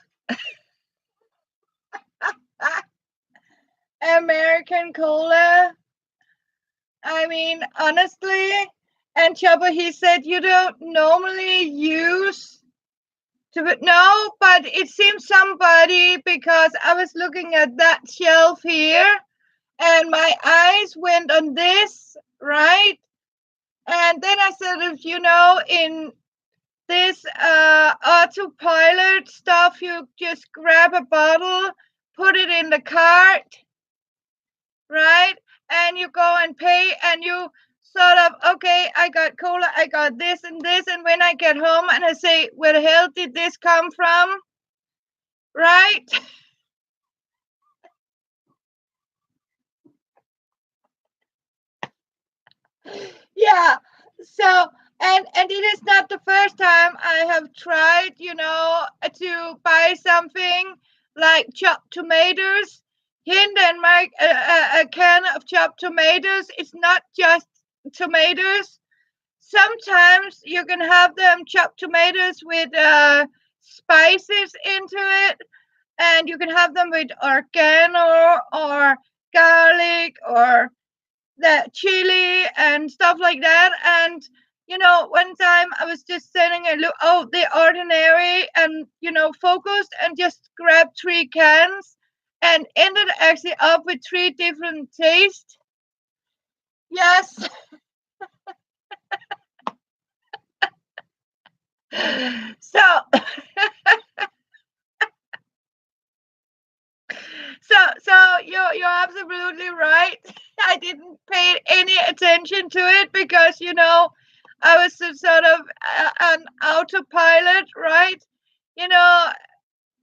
American cola. I mean, honestly, and Chubba, he said you don't normally use to, but no, but it seems somebody, because I was looking at that shelf here and my eyes went on this, right? And then I sort of, in this autopilot stuff, you just grab a bottle, put it in the cart, right? And you go and pay, and you sort of, okay, I got cola, I got this and this, and when I get home and I say, where the hell did this come from, right? Yeah. So, and it is not the first time I have tried, to buy something like chopped tomatoes. Here in Denmark, a can of chopped tomatoes, it's not just tomatoes. Sometimes you can have them chopped tomatoes with spices into it, and you can have them with oregano or garlic or the chili and stuff like that. And one time I was just sitting and look out the ordinary and focused and just grabbed 3 cans and ended actually up with 3 different tastes. Yes. So so you're absolutely right. I didn't pay any attention to it because I was sort of an autopilot, right? you know,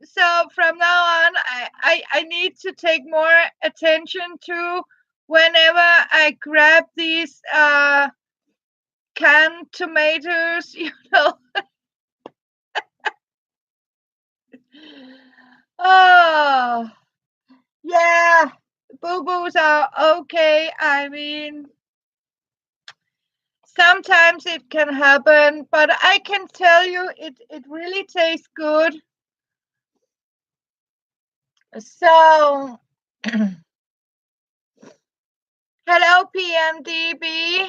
so from now on, I need to take more attention to whenever I grab these canned tomatoes, Oh, yeah, boo-boos are okay. I mean, sometimes it can happen, but I can tell you it really tastes good. So, hello PMDB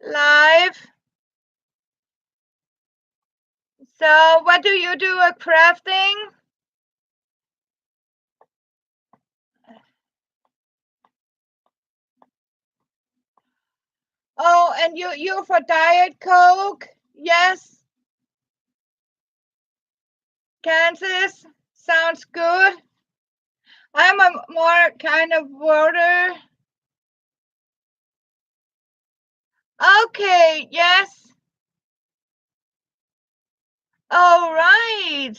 live. So, what do you do at crafting? Oh, and you for Diet Coke? Yes, Kansas sounds good. I'm a more kind of water. Okay, yes. All right.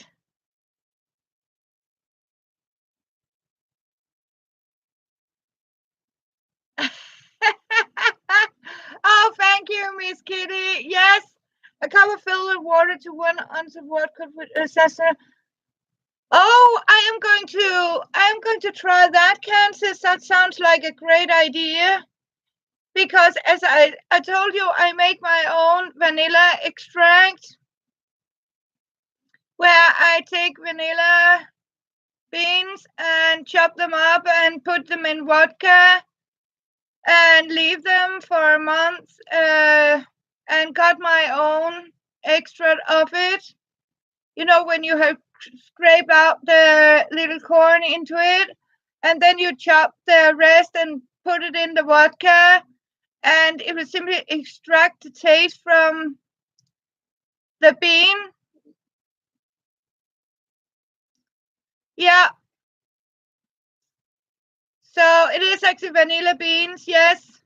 Oh, thank you, Miss Kitty. Yes, a cup of filled with water to 1 ounce of what could assessor. Oh, I am going to try that, Kansas. That sounds like a great idea. Because as I told you, I make my own vanilla extract where I take vanilla beans and chop them up and put them in vodka and leave them for a month and got my own extract of it. You know, when you have scraped out the little corn into it, and then you chop the rest and put it in the vodka, and it will simply extract the taste from the bean. Yeah, so it is actually vanilla beans, yes.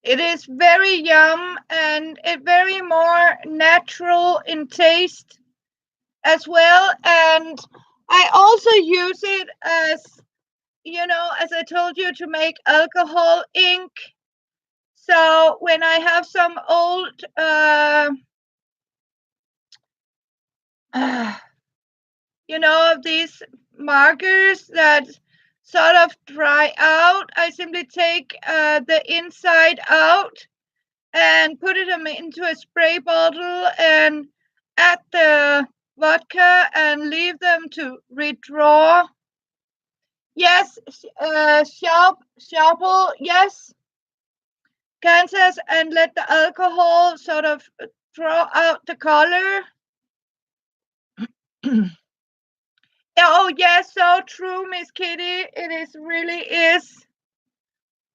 It is very yum and it very more natural in taste as well. And I also use it as, as I told you, to make alcohol ink. So when I have some old, these markers that sort of dry out, I simply take the inside out and put it into a spray bottle and add the vodka and leave them to redraw. Yes, sharple, yes, Kansas, and let the alcohol sort of draw out the color. Oh, yes, so true, Miss Kitty. It is really is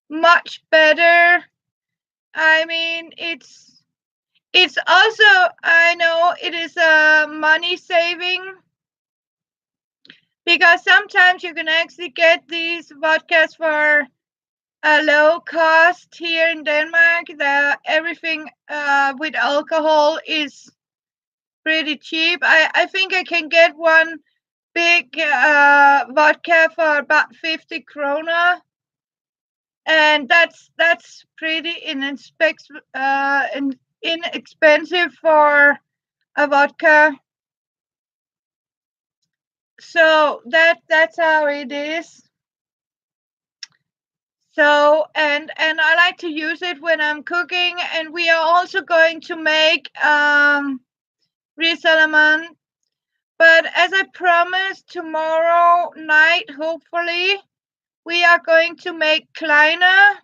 much better. I mean, it's also, I know it is a money saving because sometimes you can actually get these vodkas for a low cost here in Denmark. Everything with alcohol is pretty cheap. I think I can get one big vodka for about 50 krona, and that's pretty inexpensive for a vodka. So that's how it is. So and I like to use it when I'm cooking, and we are also going to make risalamande. But as I promised, tomorrow night, hopefully, we are going to make kleiner.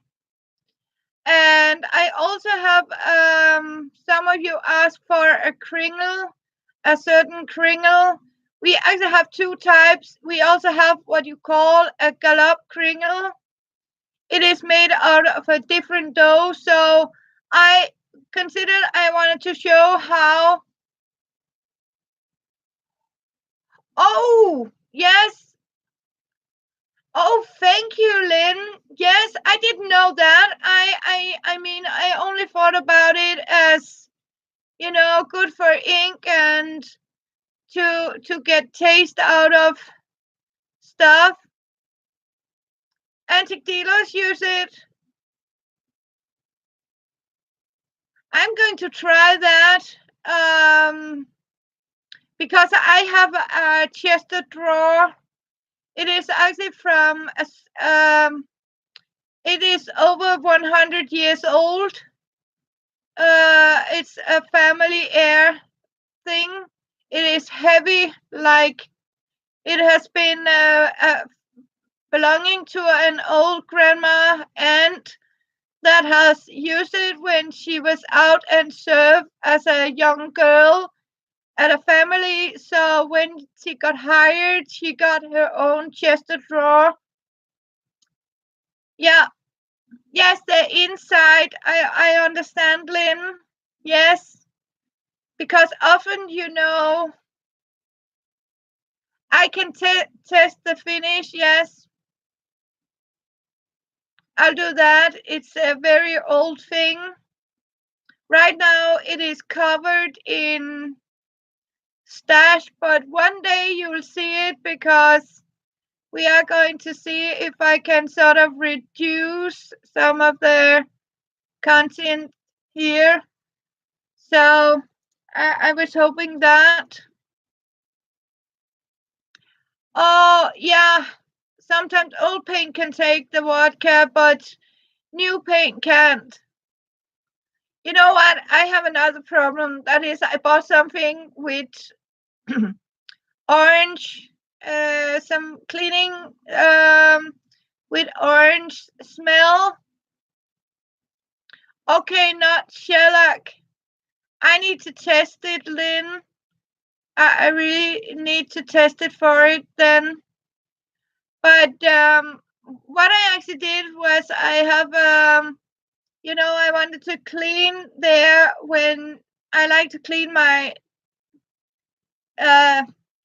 And I also have some of you asked for a kringle, a certain kringle. We actually have two types. We also have what you call a gallop kringle. It is made out of a different dough. So I considered I wanted to show how. Oh, yes. Oh, thank you, Lynn. Yes, I didn't know that. I mean, I only thought about it as, good for ink and to get taste out of stuff. Antique dealers use it. I'm going to try that because I have a chest drawer. It is actually from it is over 100 years old. It's a family heir thing. It is heavy, like it has been belonging to an old grandma aunt that has used it when she was out and served as a young girl at a family. So when she got hired, she got her own chest drawer. Yeah, yes, the inside. I understand, Lynn. Yes, because often, I can test the finish. Yes, I'll do that. It's a very old thing. Right now, it is covered in stash, but one day you will see it because we are going to see if I can sort of reduce some of the content here. So I was hoping that. Oh, yeah. Sometimes old paint can take the vodka, but new paint can't. You know what? I have another problem. That is, I bought something with orange, some cleaning with orange smell. Okay, not shellac. I need to test it, Lynn. I really need to test it for it then. But what I actually did was I have, I wanted to clean there when I like to clean my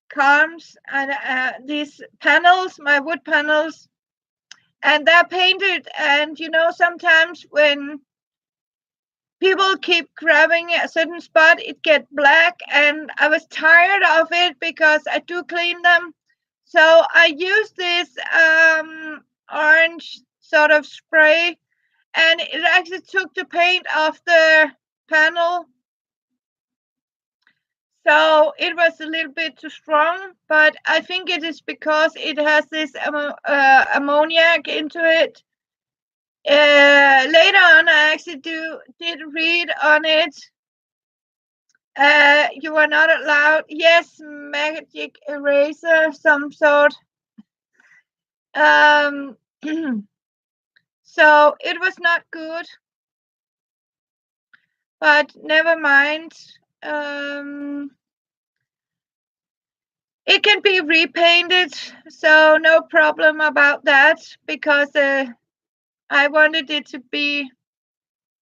columns and these panels, my wood panels, and they're painted. And sometimes when people keep grabbing a certain spot, it get black, and I was tired of it because I do clean them. So I use this orange sort of spray, and it actually took the paint off the panel. So it was a little bit too strong, but I think it is because it has this ammoniac into it. Later on, I actually did read on it. You are not allowed. Yes, magic eraser, some sort. So it was not good, but never mind. It can be repainted, so no problem about that, because I wanted it to be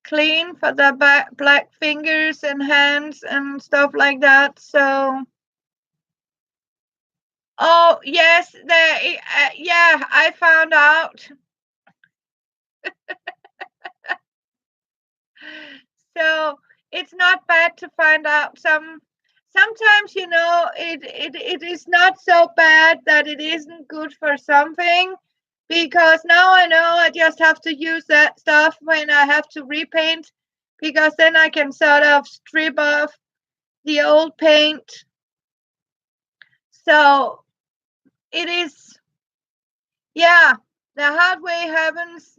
clean for the black fingers and hands and stuff like that. So, oh yes, yeah, I found out. So it's not bad to find out sometimes it is not so bad that it isn't good for something, because now I know I just have to use that stuff when I have to repaint, because then I can sort of strip off the old paint. So it is, yeah, the hard way happens.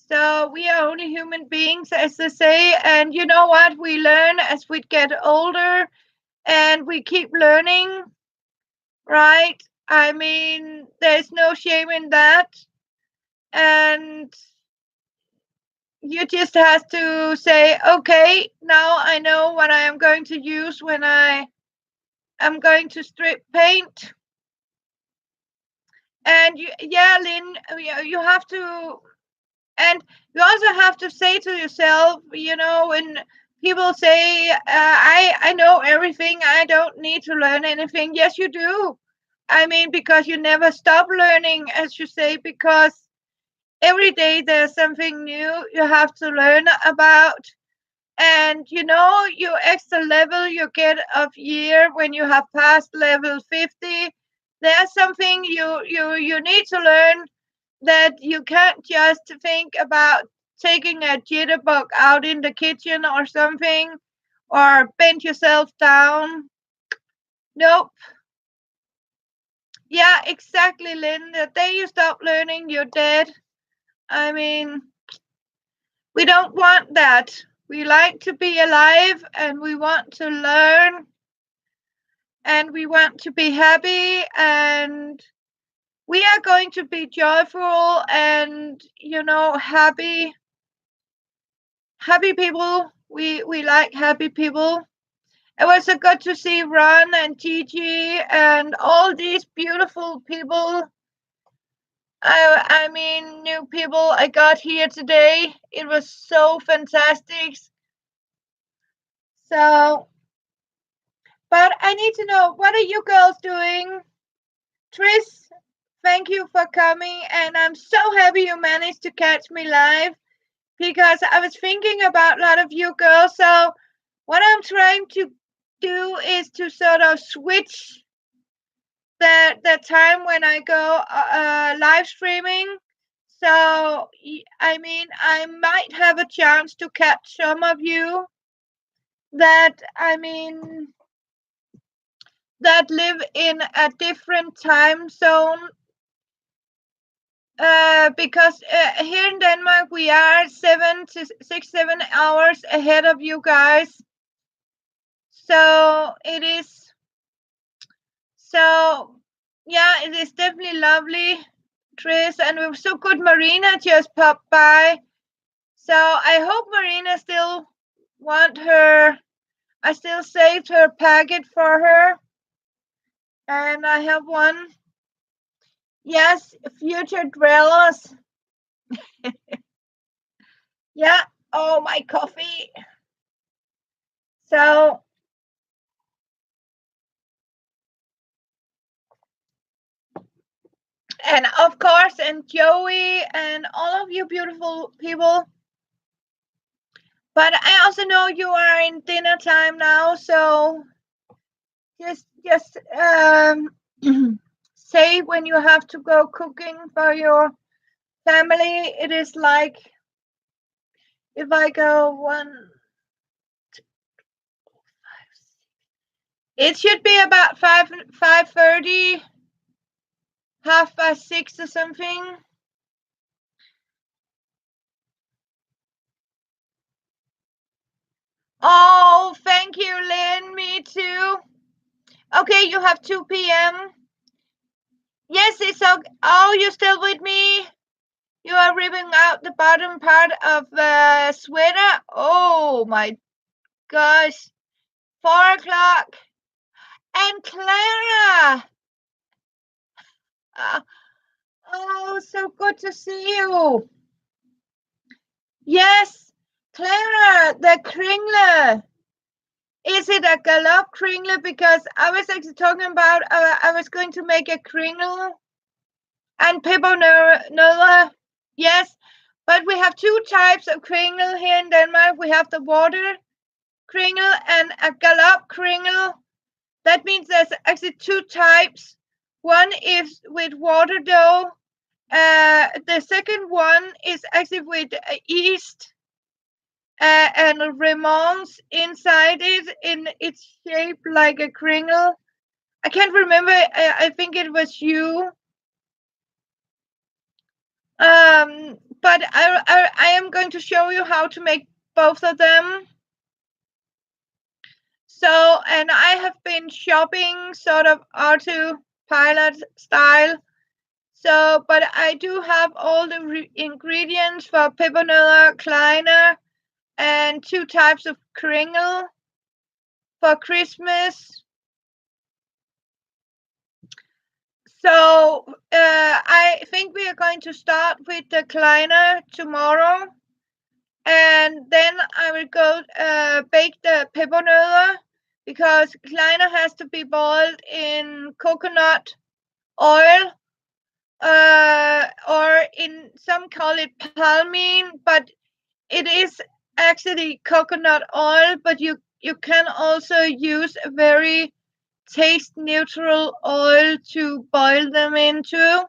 So we are only human beings, as they say, and you know what? We learn as we get older, and we keep learning, right? I mean, there's no shame in that. And you just have to say, okay, now I know what I am going to use when I am going to strip paint. And yeah, Lynn, you have to, and you also have to say to yourself, when people say, I know everything, I don't need to learn anything. Yes, you do. I mean, because you never stop learning, as you say, because every day there's something new you have to learn about. And your extra level you get of year when you have passed level 50, there's something you need to learn, that you can't just think about taking a jitterbug out in the kitchen or something, or bend yourself down. Nope. Yeah, exactly, Lynn. The day you stop learning, you're dead. I mean, we don't want that. We like to be alive, and we want to learn, and we want to be happy, and we are going to be joyful and happy people. We like happy people. It was so good to see Ron and Gigi and all these beautiful people. I mean, new people I got here today. It was so fantastic. So, but I need to know, what are you girls doing? Tris, thank you for coming, and I'm so happy you managed to catch me live, because I was thinking about a lot of you girls. So, what I'm trying to do is to sort of switch the time when I go live streaming. So, I mean, I might have a chance to catch some of you that, I mean, that live in a different time zone. Because here in Denmark we are 7 to 6, 7 hours ahead of you guys. So it is. So yeah, it is definitely lovely, Tris, and it was so good. Marina just popped by. So I hope Marina still want her. I still saved her packet for her, and I have one. Yes, future dwellers. Yeah. Oh, my coffee. So, and of course, and Joey and all of you beautiful people. But I also know you are in dinner time now, so just say when you have to go cooking for your family. It is like, if I go it should be about 5:30, 6:30 or something. Oh, thank you, Lynn. Me too. Okay, you have 2 p.m. Yes, it's okay. Oh, you're still with me? You are ripping out the bottom part of the sweater? Oh my gosh. 4 o'clock. And Clara! Uh, oh, so good to see you. Yes, Clara, the kringler. Is it a gallop kringler? Because I was actually talking about, I was going to make a kringle and peppernola. Yes, but we have two types of kringle here in Denmark. We have the water kringle and a gallop kringle. That means there's actually two types. One is with water dough. The second one is actually with yeast and remonds inside it, in its shape like a kringle. I can't remember. I think it was you. But I am going to show you how to make both of them. So, and I have been shopping sort of autopilot style. So, but I do have all the ingredients for peppernola, kleiner, and two types of kringle for Christmas. So I think we are going to start with the kleiner tomorrow, and then I will go bake the peppernola, because kleiner has to be boiled in coconut oil, or in some call it palmine, but it is actually coconut oil, but you can also use a very taste neutral oil to boil them into.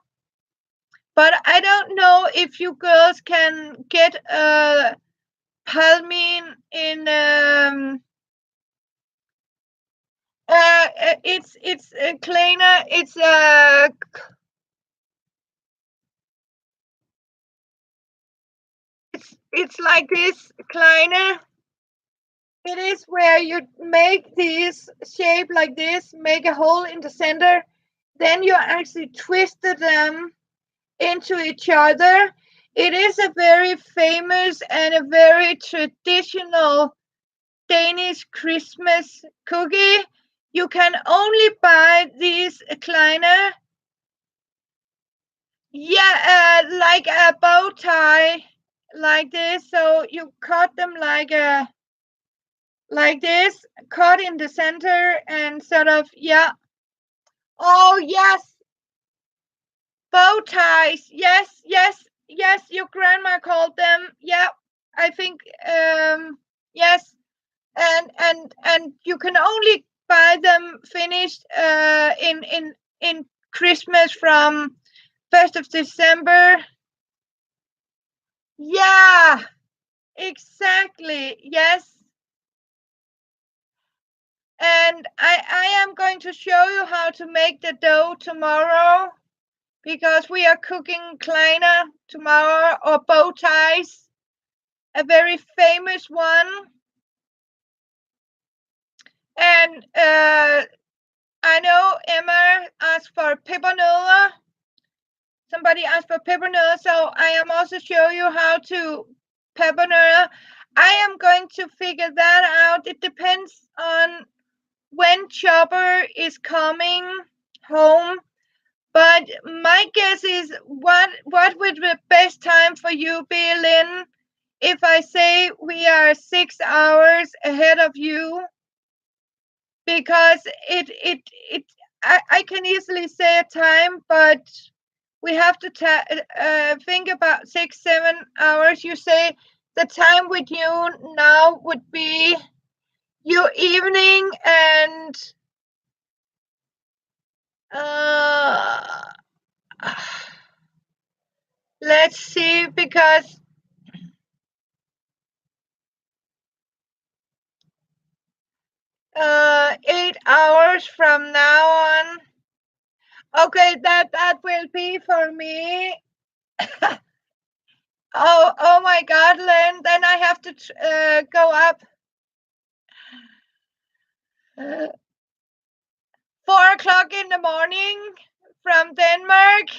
But I don't know if you girls can get palmine in it's kleiner. It's like this kleiner. It is where you make these shape like this, make a hole in the center, then you actually twisted them into each other. It is a very famous and a very traditional Danish Christmas cookie. You can only buy these kleiner, yeah, like a bow tie, like this. So you cut them like this, cut in the center, and sort of, yeah. Oh yes, bow ties. Yes, yes, yes. Your grandma called them. Yeah, I think. Yes, and you can only buy them finished in Christmas from 1st of December. Yeah, exactly. Yes. And I am going to show you how to make the dough tomorrow because we are cooking kleiner tomorrow, or bow ties, a very famous one. And I know Emma asked for peppernola. Somebody asked for peppernola, so I am also show you how to peppernola. I am going to figure that out. It depends on when Chopper is coming home. But my guess is, what would the best time for you be, Lynn? If I say we are 6 hours ahead of you, because I can easily say a time, but we have to think about 6 7 hours. You say the time with you now would be your evening, and uh, let's see, because 8 hours from now on. Okay, that will be for me. Oh my God, Lynn. Then I have to go up 4 o'clock in the morning from Denmark.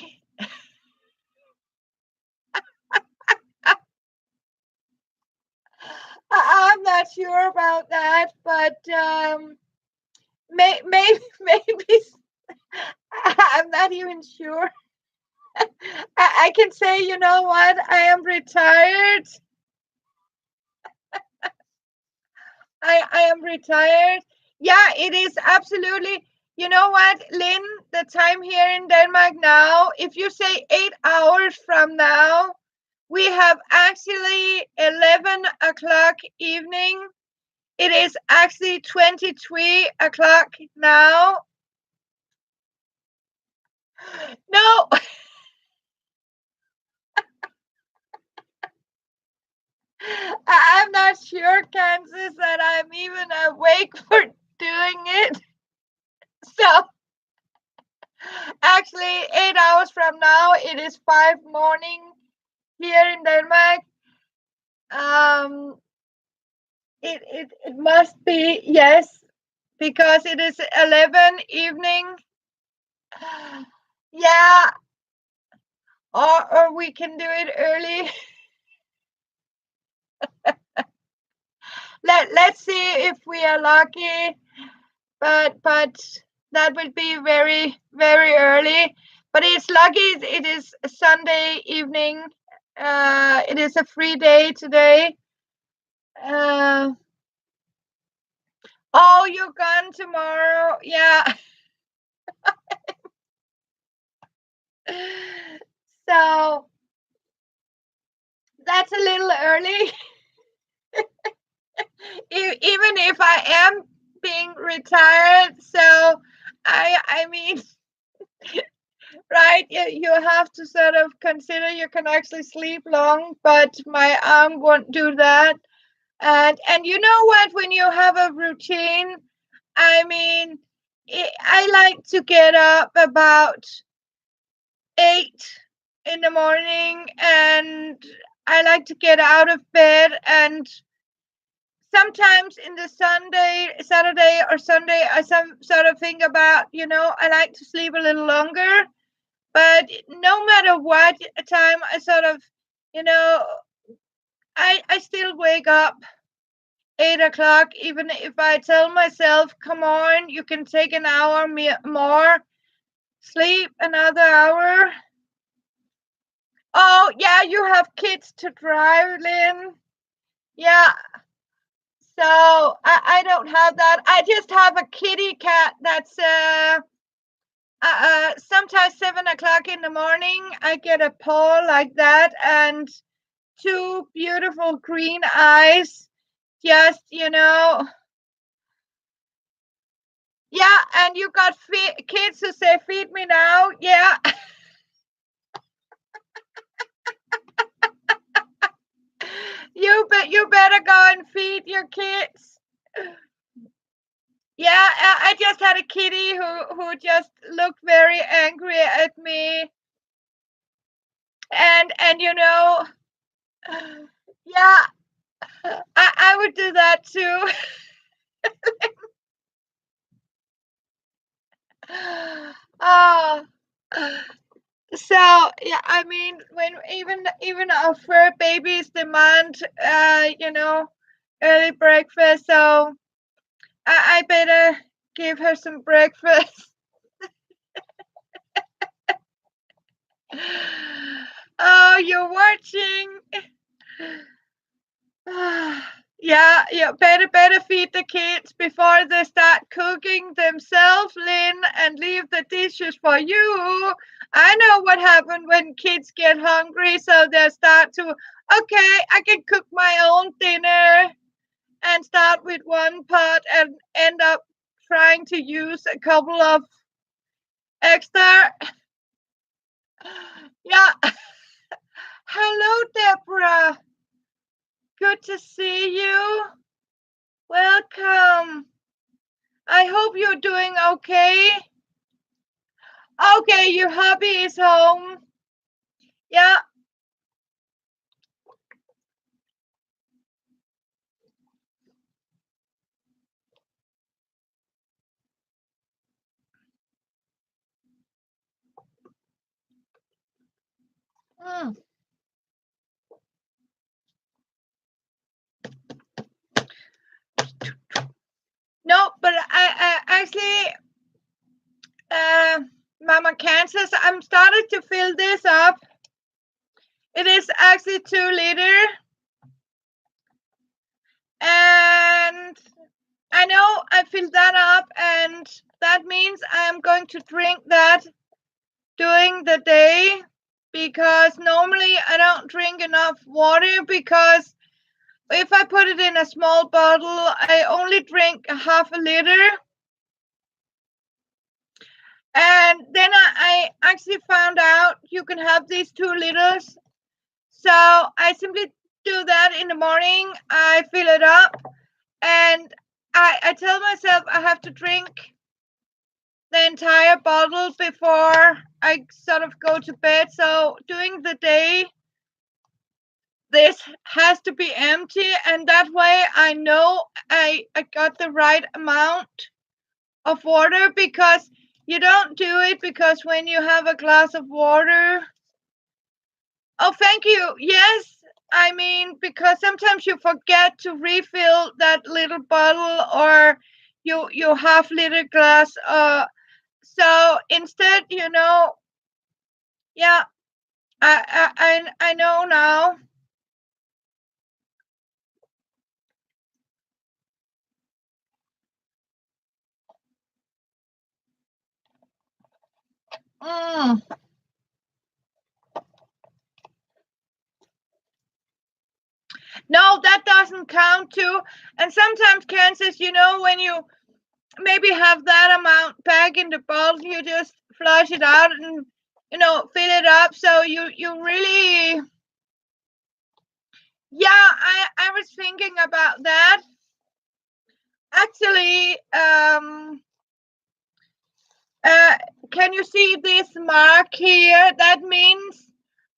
I'm not sure about that, but maybe I'm not even sure. I can say, you know what? I am retired. I am retired. Yeah, it is absolutely. You know what, Lynn? The time here in Denmark now, if you say 8 hours from now, we have actually 11 o'clock evening. It is actually 23 o'clock now. No, I'm not sure, Kansas, that I'm even awake for doing it. So actually, 8 hours from now, it is 5 morning here in Denmark. Um, it must be, yes, because it is 11 evening. Yeah, or we can do it early. Let's see if we are lucky, but that would be very very early. But it's lucky it is a Sunday evening. It is a free day today. Uh, oh, you're gone tomorrow. Yeah. So that's a little early. even if I am being retired. So I mean, right? You have to sort of consider you can actually sleep long, but my arm won't do that. And you know what? When you have a routine, I mean, I like to get up about 8 in the morning, and I like to get out of bed. And sometimes in the Saturday or Sunday, I some sort of think about, I like to sleep a little longer. But no matter what time I sort of, you know, I still wake up 8 o'clock, even if I tell myself, come on, you can take an hour more, sleep another hour. Oh, yeah, you have kids to drive, Lynn. Yeah, so I don't have that. I just have a kitty cat that's sometimes 7 o'clock in the morning. I get a paw like that and two beautiful green eyes. Just, yeah, and you got kids who say, feed me now. Yeah. You better go and feed your kids. Yeah, I just had a kitty who just looked very angry at me, and yeah, I would do that too. Oh, so yeah, I mean, when even our fur babies demand, early breakfast, so I better give her some breakfast. Oh, you're watching. Yeah, better feed the kids before they start cooking themselves, Lynn, and leave the dishes for you. I know what happened when kids get hungry, so they start to, okay, I can cook my own dinner, and start with one pot and end up trying to use a couple of extra. Yeah. Hello, Deborah. Good to see you. Welcome. I hope you're doing okay. Okay, your hubby is home. Yeah. Mm. No, but I actually, Mama Kansas, I'm starting to fill this up. It is actually 2 liter. And I know I filled that up, and that means I am going to drink that during the day, because normally I don't drink enough water, because if I put it in a small bottle, I only drink half a liter. And then I actually found out you can have these 2 liters. So I simply do that in the morning. I fill it up, and I tell myself I have to drink the entire bottle before I sort of go to bed. So during the day, this has to be empty, and that way I know I got the right amount of water, because you don't do it because when you have a glass of water. Oh, thank you. Yes. I mean, because sometimes you forget to refill that little bottle, or you half-liter glass. So instead, yeah, I know now. Mm. No, that doesn't count too. And sometimes cancers, when you maybe have that amount back in the bottle, you just flush it out and fill it up. So you really, yeah, I was thinking about that. Actually, can you see this mark here? That means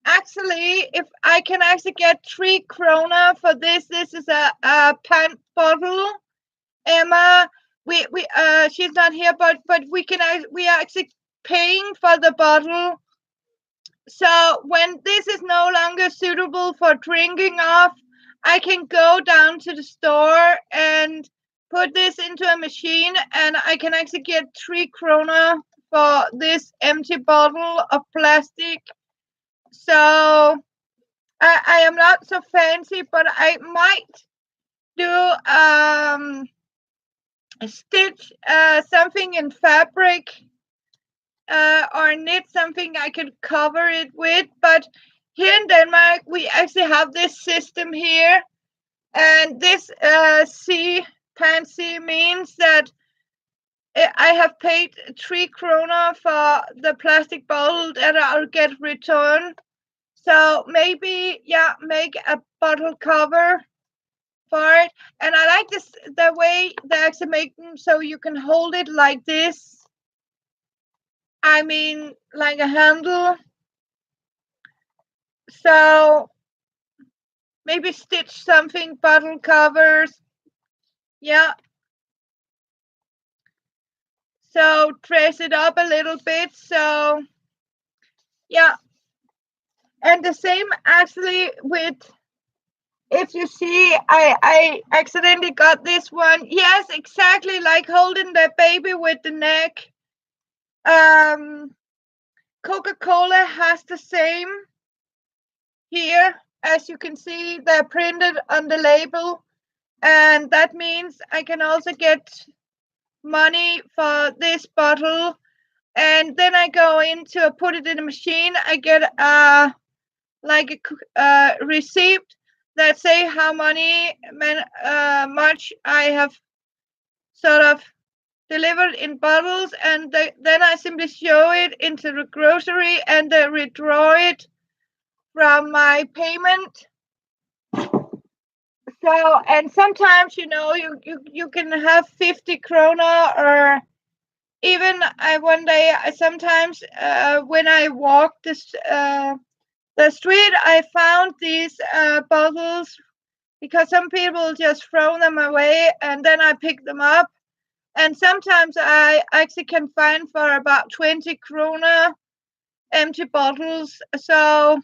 actually if I can actually get 3 krona for this is a pint bottle. Emma, we she's not here, but we are actually paying for the bottle. So when this is no longer suitable for drinking off, I can go down to the store and put this into a machine, and I can actually get 3 krona for this empty bottle of plastic. So I am not so fancy, but I might do stitch something in fabric or knit something I could cover it with. But here in Denmark, we actually have this system here, and this C pansy means that I have paid 3 krona for the plastic bottle that I'll get returned. So maybe, yeah, make a bottle cover for it. And I like this, the way they actually make them so you can hold it like this. I mean, like a handle. So maybe stitch something, bottle covers. Yeah. So dress it up a little bit. So yeah. And the same actually with, if you see, I accidentally got this one. Yes, exactly like holding the baby with the neck. Coca-Cola has the same here. As you can see, they're printed on the label. And that means I can also get money for this bottle. And then I go into put it in a machine. I get like a receipt that say how much I have sort of delivered in bottles, and then I simply show it into the grocery and they withdraw it from my payment. So, and sometimes you can have 50 krona, or even one day sometimes when I walked the street, I found these bottles because some people just throw them away, and then I pick them up. And sometimes I actually can find for about 20 krona empty bottles. So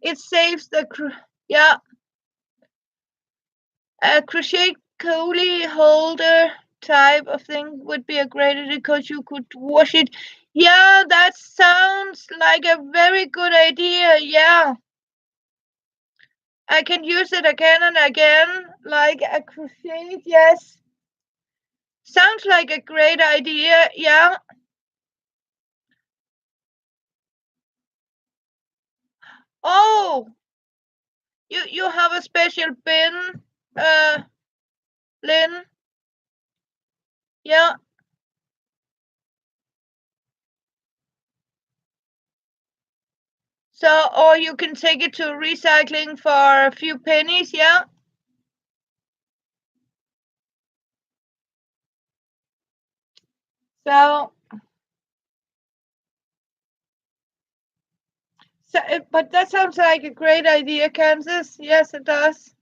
it saves yeah, a crochet collie holder type of thing would be a great idea because you could wash it. Yeah, that sounds like a very good idea. Yeah. I can use it again and again, like a crochet. Yes. Sounds like a great idea. Yeah. Oh, you have a special bin, Lynn. Yeah. So, or you can take it to recycling for a few pennies. Yeah. So, but that sounds like a great idea, Kansas. Yes, it does.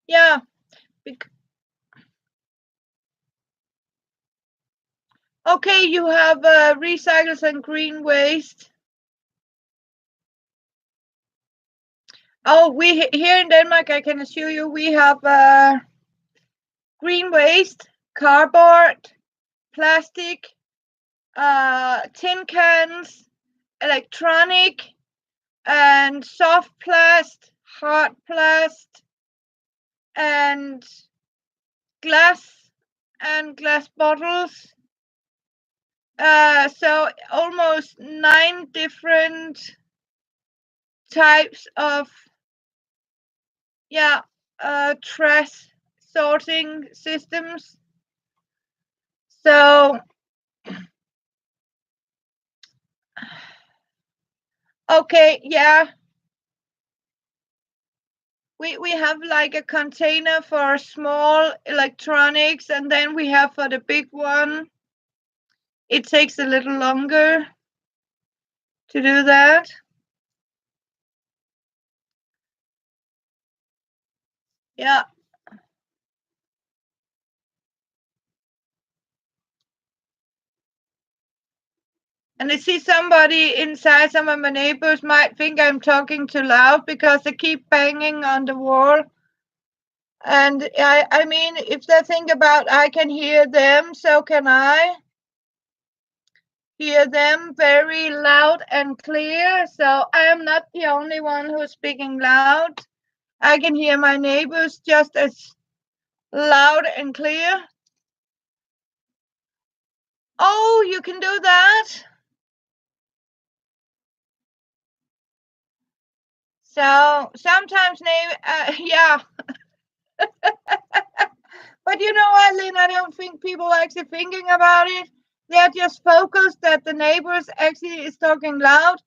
Yeah. Okay, you have recycles and green waste. Oh, we here in Denmark, I can assure you, we have green waste, cardboard, plastic, tin cans, electronic, and soft plast, hard plast, and glass and glass bottles. So almost 9 different types of, yeah, trash sorting systems. So, okay, yeah, we have like a container for small electronics, and then we have for the big one. It takes a little longer to do that. Yeah. And I see somebody inside, some of my neighbors might think I'm talking too loud because they keep banging on the wall. And I mean, if they think about I can hear them, so can I hear them very loud and clear. So I am not the only one who's speaking loud. I can hear my neighbors just as loud and clear. Oh, you can do that? So sometimes, yeah. But you know what, Lynn? I don't think people are actually thinking about it. They're just focused that the neighbors actually is talking loud.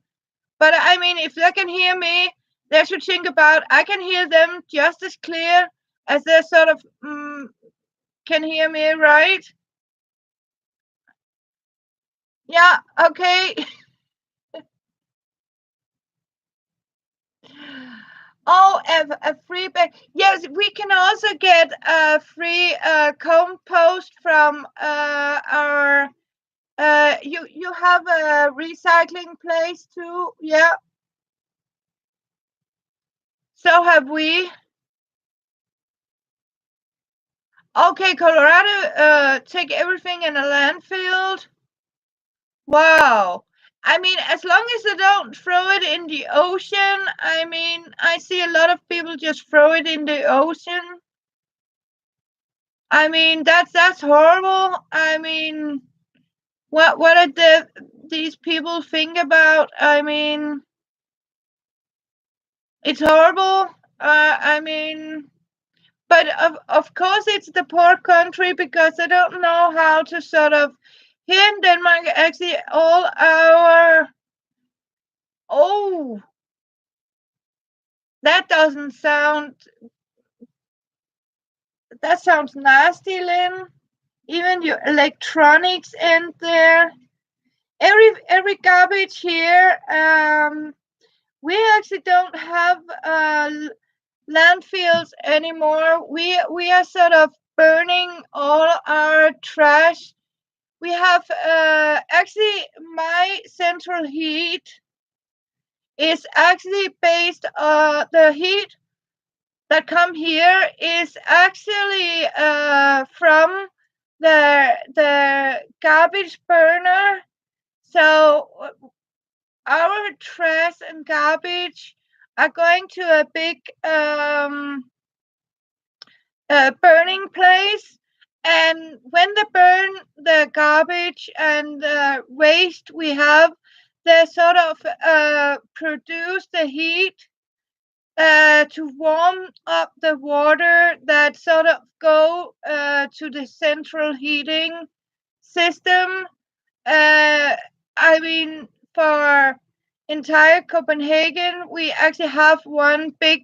But I mean, if they can hear me, they should think about I can hear them just as clear as they sort of can hear me, right? Yeah, okay. Oh, a free bag. Yes, we can also get a free compost from our. You have a recycling place too? Yeah. So have we. Okay, Colorado. Take everything in a landfill. Wow. I mean, as long as they don't throw it in the ocean. I mean, I see a lot of people just throw it in the ocean. I mean, that's horrible. I mean, what are these people think about? I mean, it's horrible. I mean, but of course it's the poor country because they don't know how to sort of. Here in Denmark, actually, all our. Oh, that doesn't sound. That sounds nasty, Lynn. Even your electronics in there. Every garbage here. We actually don't have landfills anymore. We are sort of burning all our trash. We have actually my central heat is actually based the heat that come here is actually from the garbage burner. So our trash and garbage are going to a big burning place. And when they burn the garbage and the waste we have, they sort of produce the heat to warm up the water that sort of go to the central heating system. I mean, for entire Copenhagen, we actually have one big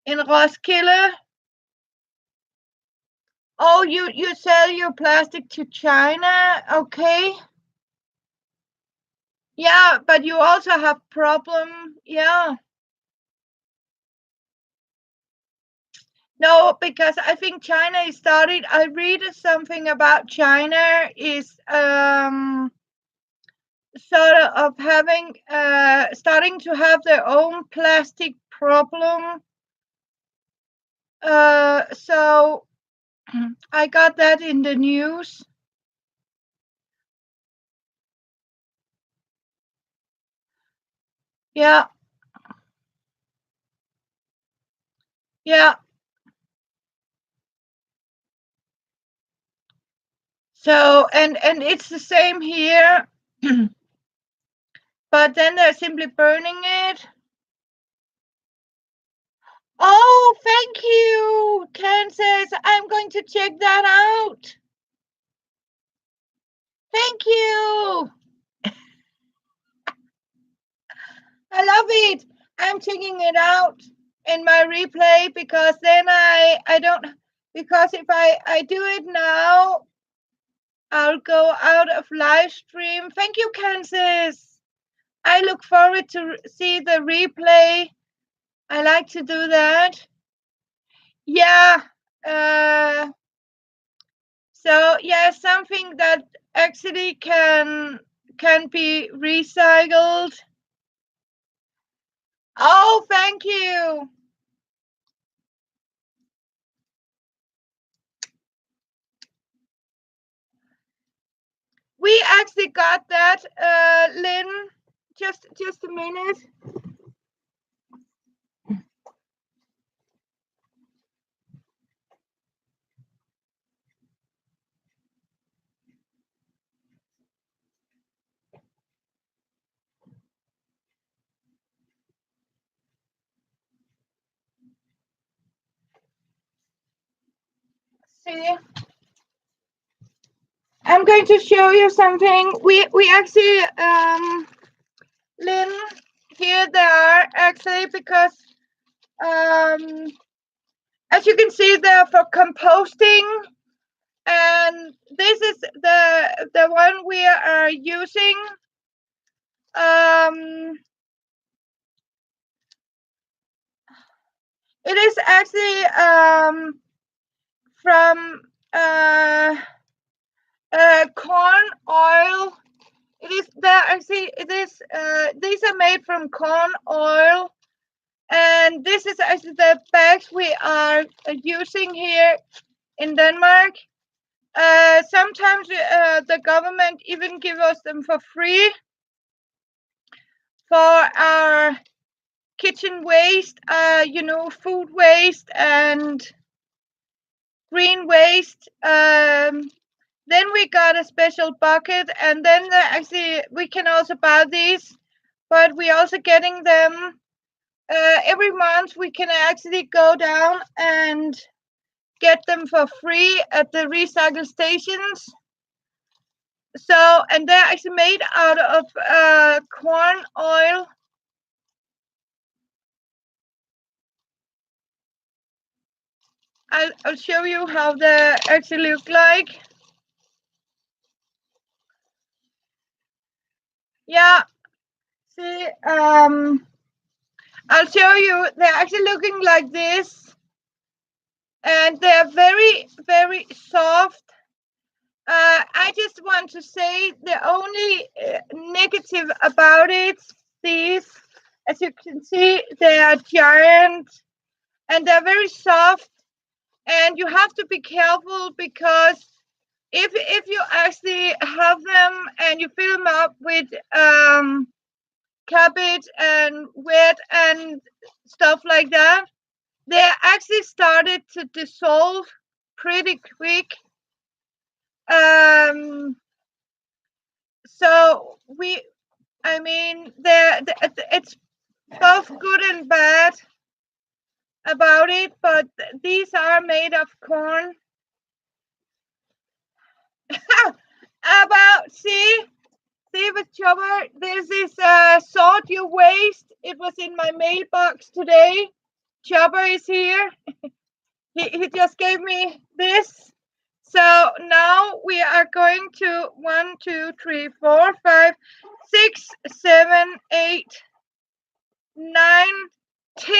in Roskilde. Oh, you sell your plastic to China, okay? Yeah, but you also have problem. Yeah. No, because I think China is started. I read something about China is sort of having starting to have their own plastic problem. So I got that in the news. Yeah, yeah. So and it's the same here, but then they're simply burning it. you, Kansas. I'm going to check that out. Thank you. I love it. I'm checking it out in my replay because then I don't, because if I do it now, I'll go out of live stream. Thank you, Kansas. I look forward to see the replay. I like to do that. Yeah. So yeah, something that actually can be recycled. Oh, thank you. We actually got that, Lynn. Just a minute. See, I'm going to show you something. We actually, Lynn, here they are actually because as you can see, they're for composting, and this is the one we are using. It is actually from corn oil. It is there actually. It is these are made from corn oil, and this is actually the bags we are using here in Denmark. Sometimes the government even give us them for free for our kitchen waste, food waste and green waste. Then we got a special bucket, and then actually we can also buy these, but we also getting them every month. We can actually go down and get them for free at the recycle stations. So, and they're actually made out of corn oil. I'll show you how they actually look like. Yeah, see, I'll show you. They're actually looking like this, and they're very, very soft. I just want to say the only negative about it, these, as you can see, they are giant and they're very soft, and you have to be careful because if you actually have them and you fill them up with cabbage and wet and stuff like that, they actually started to dissolve pretty quick. So I mean, it's both good and bad about it, but these are made of corn. About see with Chopper, this is sort your waste. It was in my mailbox today. Chopper is here. He just gave me this. So now we are going to 1, 2, 3, 4, 5, 6, 7, 8, 9, 10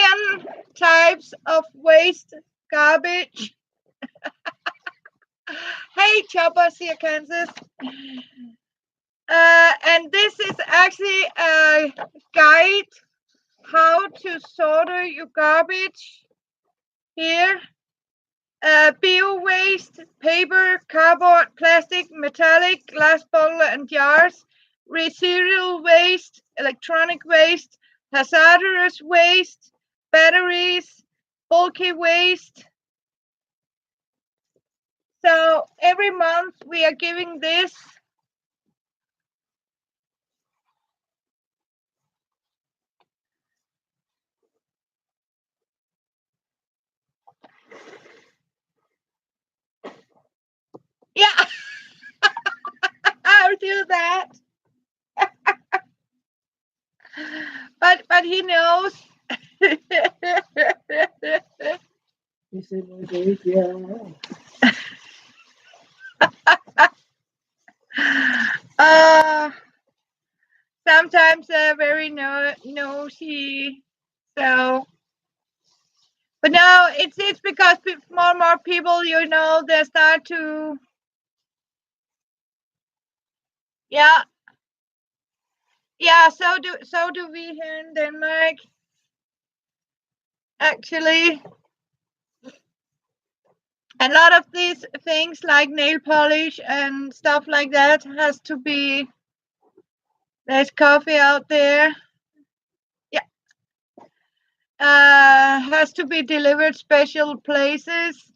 types of waste garbage. Hey, Chopper, see you, Kansas. And this is actually a guide how to sort your garbage here. Bio waste, paper, cardboard, plastic, metallic, glass bottle and jars, residual waste, electronic waste, hazardous waste, batteries, bulky waste. So every month we are giving this. but he knows. uh, Sometimes they're very nosy. So, but now it's because more and more people, they start to, yeah, yeah. So do we here in Denmark. Actually, a lot of these things like nail polish and stuff like that has to be. There's coffee out there. Yeah, has to be delivered special places.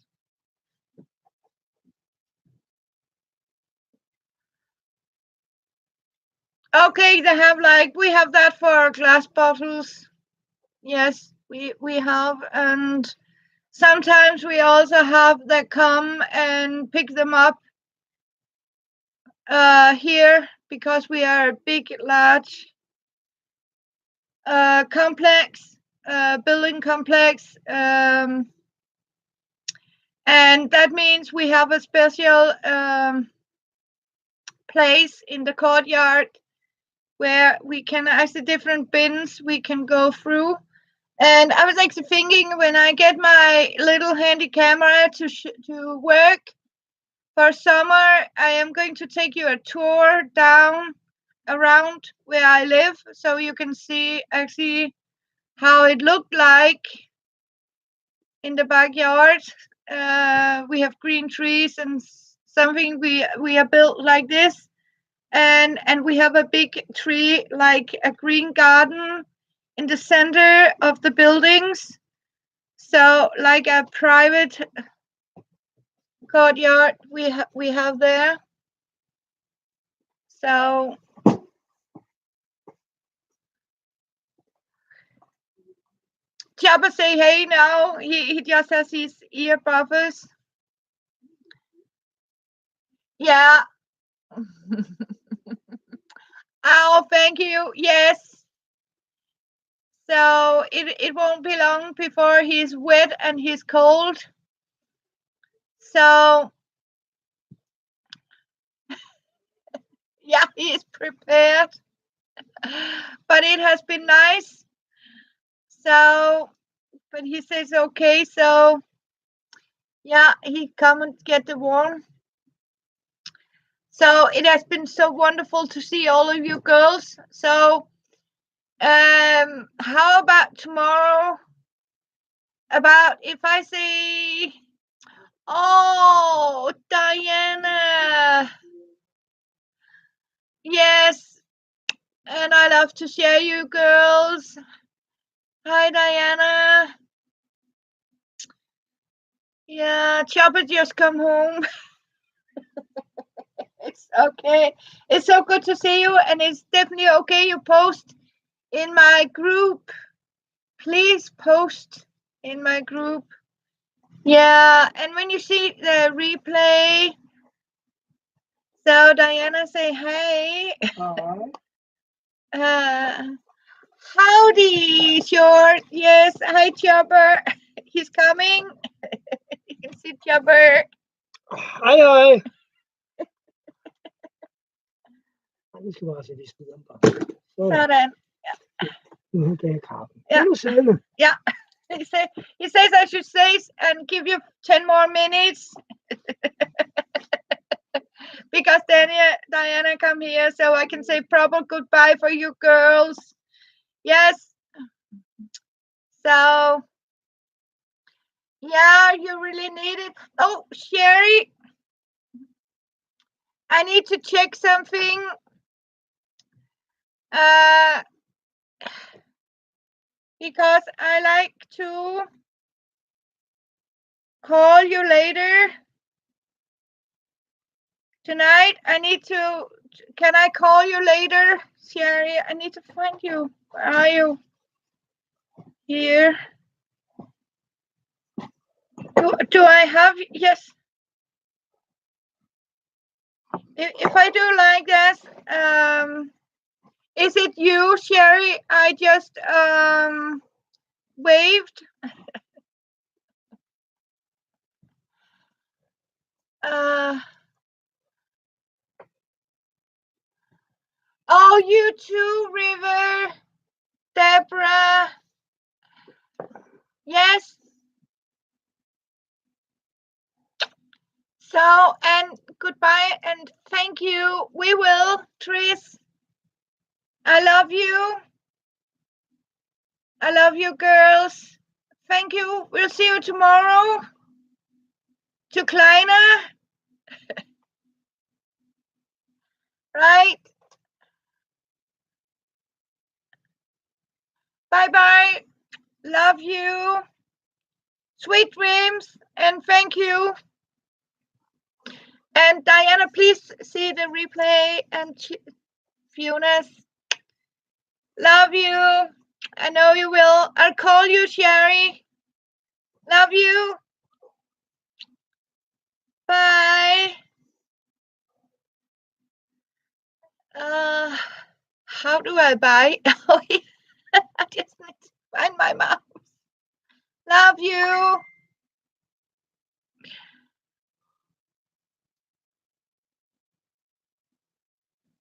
Okay, they have we have that for glass bottles. Yes, we have, and sometimes we also have that come and pick them up here because we are a big, large complex, building complex, and that means we have a special place in the courtyard where we can actually different bins we can go through. And I was actually thinking when I get my little handy camera to work for summer, I am going to take you a tour down around where I live so you can see actually how it looked like in the backyard. We have green trees and something we are built like this, and we have a big tree like a green garden in the center of the buildings, so like a private courtyard we have there. So Chopper say hey now. He just has his ear buffers. Yeah. Oh, thank you. Yes. So it won't be long before he's wet and he's cold. So yeah, he is prepared. But it has been nice. So, but he says okay. So yeah, he come and get the warm. So it has been so wonderful to see all of you girls. So how about tomorrow? About if I say, oh, Diana. Yes, and I love to share you girls. Hi, Diana. Yeah, Chopper just come home. It's okay. It's so good to see you, and it's definitely okay you post in my group. Please post in my group. Yeah, and when you see the replay, so Diana say hey. Howdy, Short. Yes, hi, Chopper. He's coming. You can see Chopper. Hej. Nu skal vi bare sætte i skuden på. Sådan. Nu kan jeg kappen. Ja. Nu siddende. Yeah. He says I should say and give you 10 more minutes. Because Diana come here so I can say proper goodbye for you girls. Yes. So yeah, you really need it. Oh, Sherry, I need to check something. Because I like to call you later tonight. Can I call you later, Sherry? I need to find you. Where are you? Here. Do I have, yes. If I do like this, Is it you, Sherry? I just waved. Oh, you too, River. Deborah. Yes. So, and goodbye and thank you. We will, Tris. I love you. I love you, girls. Thank you. We'll see you tomorrow. To Kleiner. Right? Bye-bye. Love you. Sweet dreams. And thank you. And Diana, please see the replay. And Fiona's. Love you. I know you will. I'll call you, Sherry. Love you. Bye. How do I buy? Oh, yeah. I just need to find my mouse. Love you.